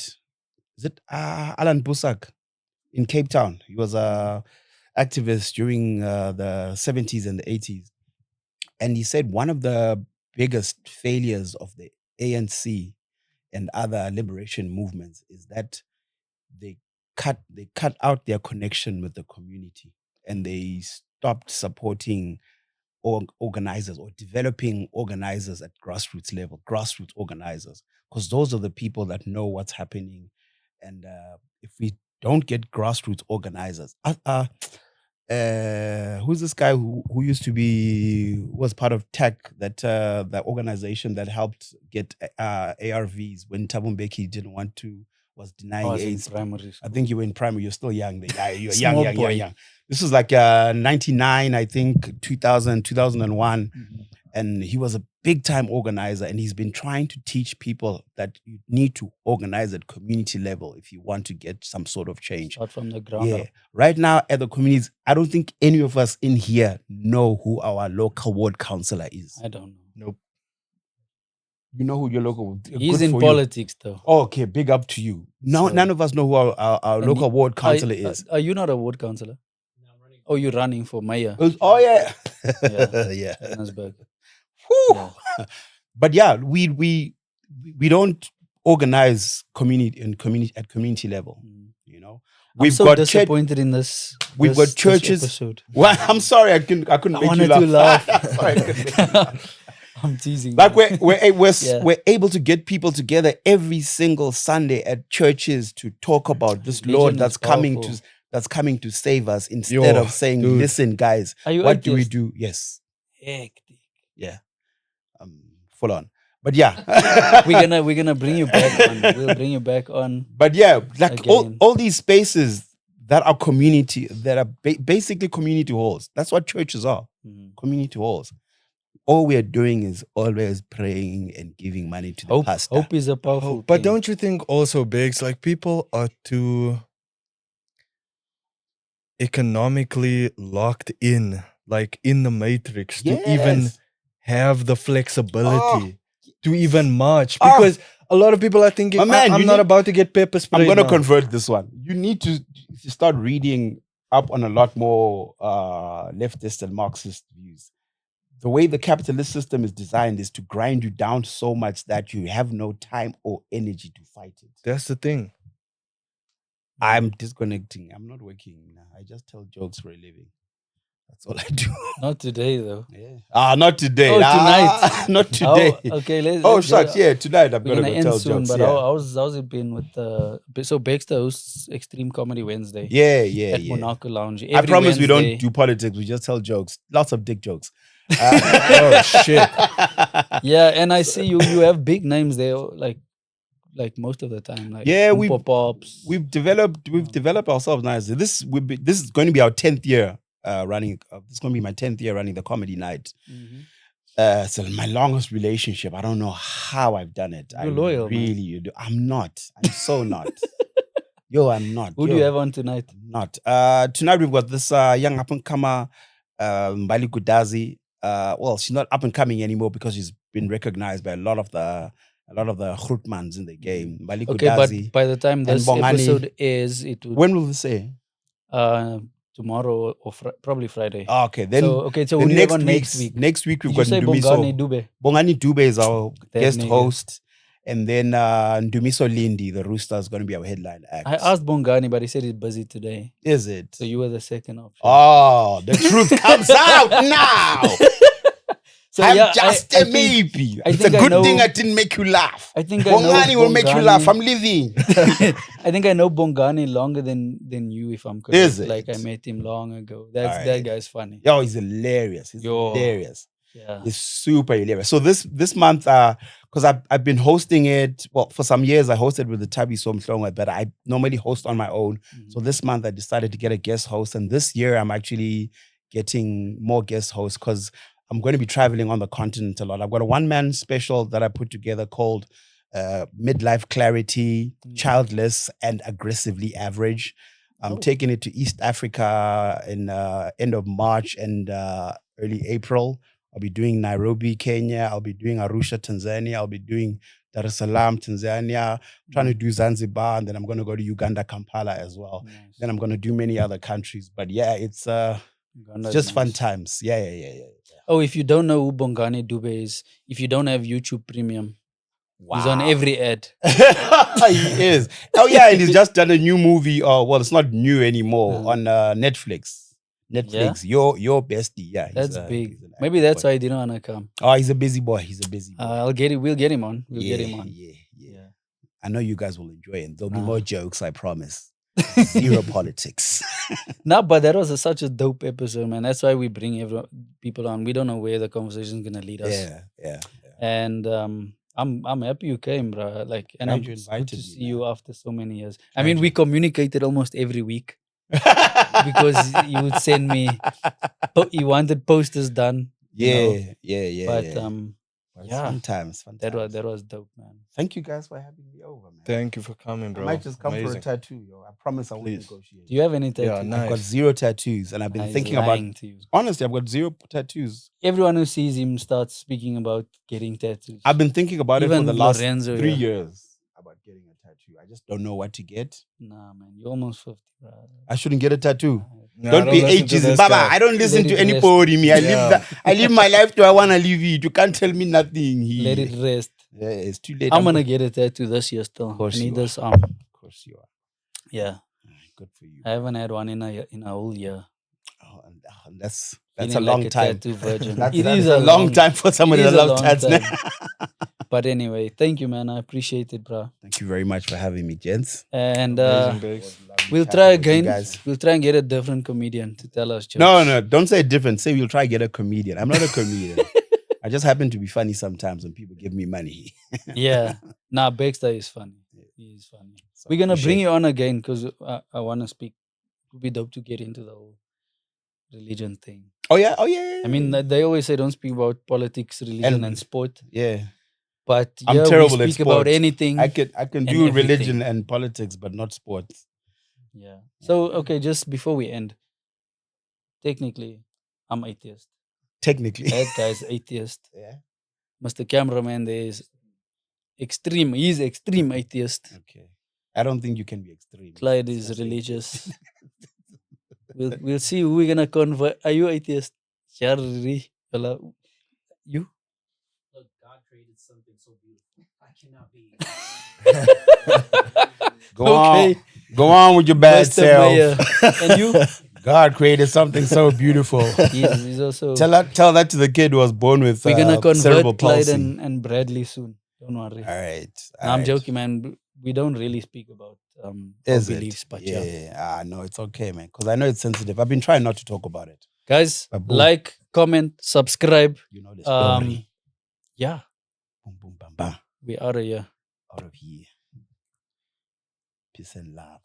Is it Alan Busak in Cape Town? He was a activist during the 70s and the 80s, and he said one of the biggest failures of the ANC and other liberation movements is that they cut out their connection with the community, and they stopped supporting organizers or developing organizers at grassroots level, grassroots organizers, because those are the people that know what's happening. And if we don't get grassroots organizers, who's this guy who was part of TAC, that the organization that helped get ARVs when Thabo Mbeki was denying AIDS. Primary school. I think you were in primary. You're still young. Yeah, you're Small young. boy. This was like 99, I think, 2000, 2001. And he was a big time organizer, and he's been trying to teach people that you need to organize at community level if you want to get some sort of change. Start from the ground up. Right now at the communities, I don't think any of us in here know who our local ward councillor is. I don't know. Nope. You know who your local? He's good in for you. politics though. Oh, okay, big up to you. No, So- none of us know who our And local ward councillor Are- is. Are you not a ward councillor? No, I'm running. Oh, you're running for mayor. Oh yeah, Yeah. yeah. Johannesburg. Whew. Yeah. But yeah, we don't organize at community level. You know, I'm so disappointed in this. We've this- got churches. This episode. Well, I'm sorry, I couldn't I make you wanted laugh. to laugh. Sorry, I couldn't make you laugh. I'm teasing. Like man. Yeah. we're able to get people together every single Sunday at churches to talk about this Religion Lord is that's coming to save us, instead Yo, of saying, dude. listen, guys, Are you what do we atheist? do? Yes. Hectic. Yeah. Full on. But yeah. we're gonna bring you back on. We'll bring you back on. But yeah, like Again. all these spaces that are community, that are basically community halls. That's what churches are. Community halls. All we are doing is always praying and giving money to the pastor. Hope is a powerful But thing. don't you think also, Biggs, like people are too economically locked in, like in the matrix, to even Yes. have the flexibility to even march? Oh. Because a lot of people are thinking, My man, I'm you not need- about to get pepper sprayed. I'm going to now." convert this one. You need to start reading up on a lot more leftist and Marxist views. The way the capitalist system is designed is to grind you down so much that you have no time or energy to fight it. That's the thing. I'm disconnecting. I'm not working now. I just tell jokes for a living. That's all I do. Not today though. Yeah. Not today. Oh, tonight. Not today. Okay, let's. Oh, let's shucks. go. Yeah, tonight I'm We're going gonna to end tell soon, jokes. but Yeah. how's it been with so Bexta hosts Extreme Comedy Wednesday Yeah. at Monaco Lounge. I every promise we Wednesday. don't do politics. We just tell jokes. Lots of dick jokes. Oh, shit. Yeah, and I see you have big names there, like most of the time. Like Yeah, Pops. We've developed ourselves nicely. This is going to be our 10th year running. This is going to be my 10th year running the comedy night. So my longest relationship. I don't know how I've done it. You're loyal, man. Really, I'm not. I'm so not. Yo, I'm not. Who do you have on tonight? I'm not. Tonight we've got this young up and comer, Mbali Kudazi. Well, she's not up and coming anymore because she's been recognized by a lot of the Grootmans in the game. Mbali Okay, Kudazi. but by the time this Bongani. episode airs, it will When will this say? tomorrow or probably Friday. Oh, okay, then so the who do you have on next next week? Next week we've Did you got say Bongani Ndumiso. Dube? Bongani Dube is our That guest nigga. host, and then Ndumiso Lindy, the rooster, is going to be our headline act. I asked Bongani, but he said he's busy today. Is it? So you were the second option. Oh, the truth comes out now. So I'm yeah, just I a think- maybe. I It's a think I good know- thing I didn't make you laugh. I think I know Bongani will make you laugh. Bongani- I'm leaving. I think I know Bongani longer than you, if I'm correct. Is it? Like I met him long ago. That Alright. guy's funny. Yo, he's hilarious. He's Yo. hilarious. Yeah. It's super hilarious. So this month, because I've been hosting it, well, for some years I hosted with the Tabi Somhlongwa, but I normally host on my own. Mhm. So this month I decided to get a guest host, and this year I'm actually getting more guest hosts because I'm going to be traveling on the continent a lot. I've got a one-man special that I put together called Midlife Clarity, Childless and Aggressively Average. I'm Oh. taking it to East Africa in end of March and early April. I'll be doing Nairobi, Kenya. I'll be doing Arusha, Tanzania. I'll be doing Dar es Salaam, Tanzania. I'm trying to do Zanzibar, and then I'm going to go to Uganda, Kampala as well. Nice. Then I'm going to do many other countries. But yeah, it's Uganda's just fun nice. times. Yeah. Oh, if you don't know who Bongani Dube is, if you don't have YouTube Premium, he's on Wow. every ad. He is. Oh yeah, and he's just done a new movie. Well, it's not new anymore on Netflix. Netflix, your bestie. Yeah, That's he's big. an Maybe actor that's boy. why I didn't want to come. Oh, he's a busy boy. He's a busy boy. I'll get it. We'll get him on. We'll get him on. Yeah. I know you guys will enjoy it. There'll be Ah. more jokes, I promise. Zero politics. No, but that was such a dope episode, man. That's why we bring people on. We don't know where the conversation is gonna lead us. Yeah. And I'm happy you came, bro. Like, and Glad I'm you it's good invited to me, see you after so many years. I Glad mean, you- we communicated almost every week because you would send me. You wanted posters done. Yeah. But It's yeah, fun times. that was dope, man. Thank you guys for having me over, man. Thank you for coming, I bro. might just come for a Amazing. tattoo, yo. I promise I won't Please. negotiate. Do you have any tattoos? Yeah, nice. I've got 0 tattoos, and I've been He's thinking about. lying to you. Honestly, I've got 0 tattoos. Everyone who sees him starts speaking about getting tattoos. I've been thinking about it for Even the last Lorenzo, 3 yeah. years about getting a tattoo. I just don't know what to get. Nah, man, you're almost 50, bro. I shouldn't get a tattoo. Nah, Don't be listen to ageism, this Baba. guy. I don't listen Let to it rest. anybody. Me, Yeah. I live my life to I want to live it. You can't tell me nothing. Let it rest. Yeah, it's too late. I'm gonna get a tattoo this year still. Of course I you need are. this arm. Of course you are. Yeah, Good for you. I haven't had one in a whole year. Oh, and that's Feeling a long like time. tattoo virgin. That's, It that is is a long time for somebody it that is a loves long tats. ne? time. But anyway, thank you, man. I appreciate it, bro. Thank you very much for having me, gents. And Amazing, Biggs. we'll Chatting try with you again. guys. We'll try and get a different comedian to tell us jokes. No, don't say different. Say we'll try to get a comedian. I'm not a comedian. I just happen to be funny sometimes when people give me money. Yeah. Nah, Bexta is funny. He is funny. So We're gonna bring appreciate you on again because I want to speak. It would be dope to get into the whole religion thing. Oh yeah, oh yeah. I mean, they always say don't speak about politics, religion, and sport. Yeah. But I'm yeah, we terrible at speak about sports. anything. I can and do everything. religion and politics, but not sports. Yeah. So okay, just before we end, technically, I'm atheist. Technically. That guy's atheist. Yeah. Mr. Cameraman there is extreme. He's extreme atheist. Okay. I don't think you can be extreme. Clyde It's is just religious. We'll see who we're gonna convert. Are you atheist? Shari. Hello. You? Look, God created something so beautiful. I cannot be. Go on with your bad Mr. Mayor. self. And you? God created something so beautiful. He's also. Tell that to the kid who was born with We're gonna cerebral convert Clyde palsy. and Bradley soon. Don't worry. All right. No, I'm joking, man. We don't really speak about our Is beliefs, it? but Yeah. yeah. No, it's okay, man. Because I know it's sensitive. I've been trying not to talk about it. Guys, But boom. like, comment, subscribe. You know the story. Yeah, Boom, boom, bam, bam. we are here. Out of here. Peace and love.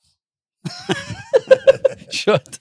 Short.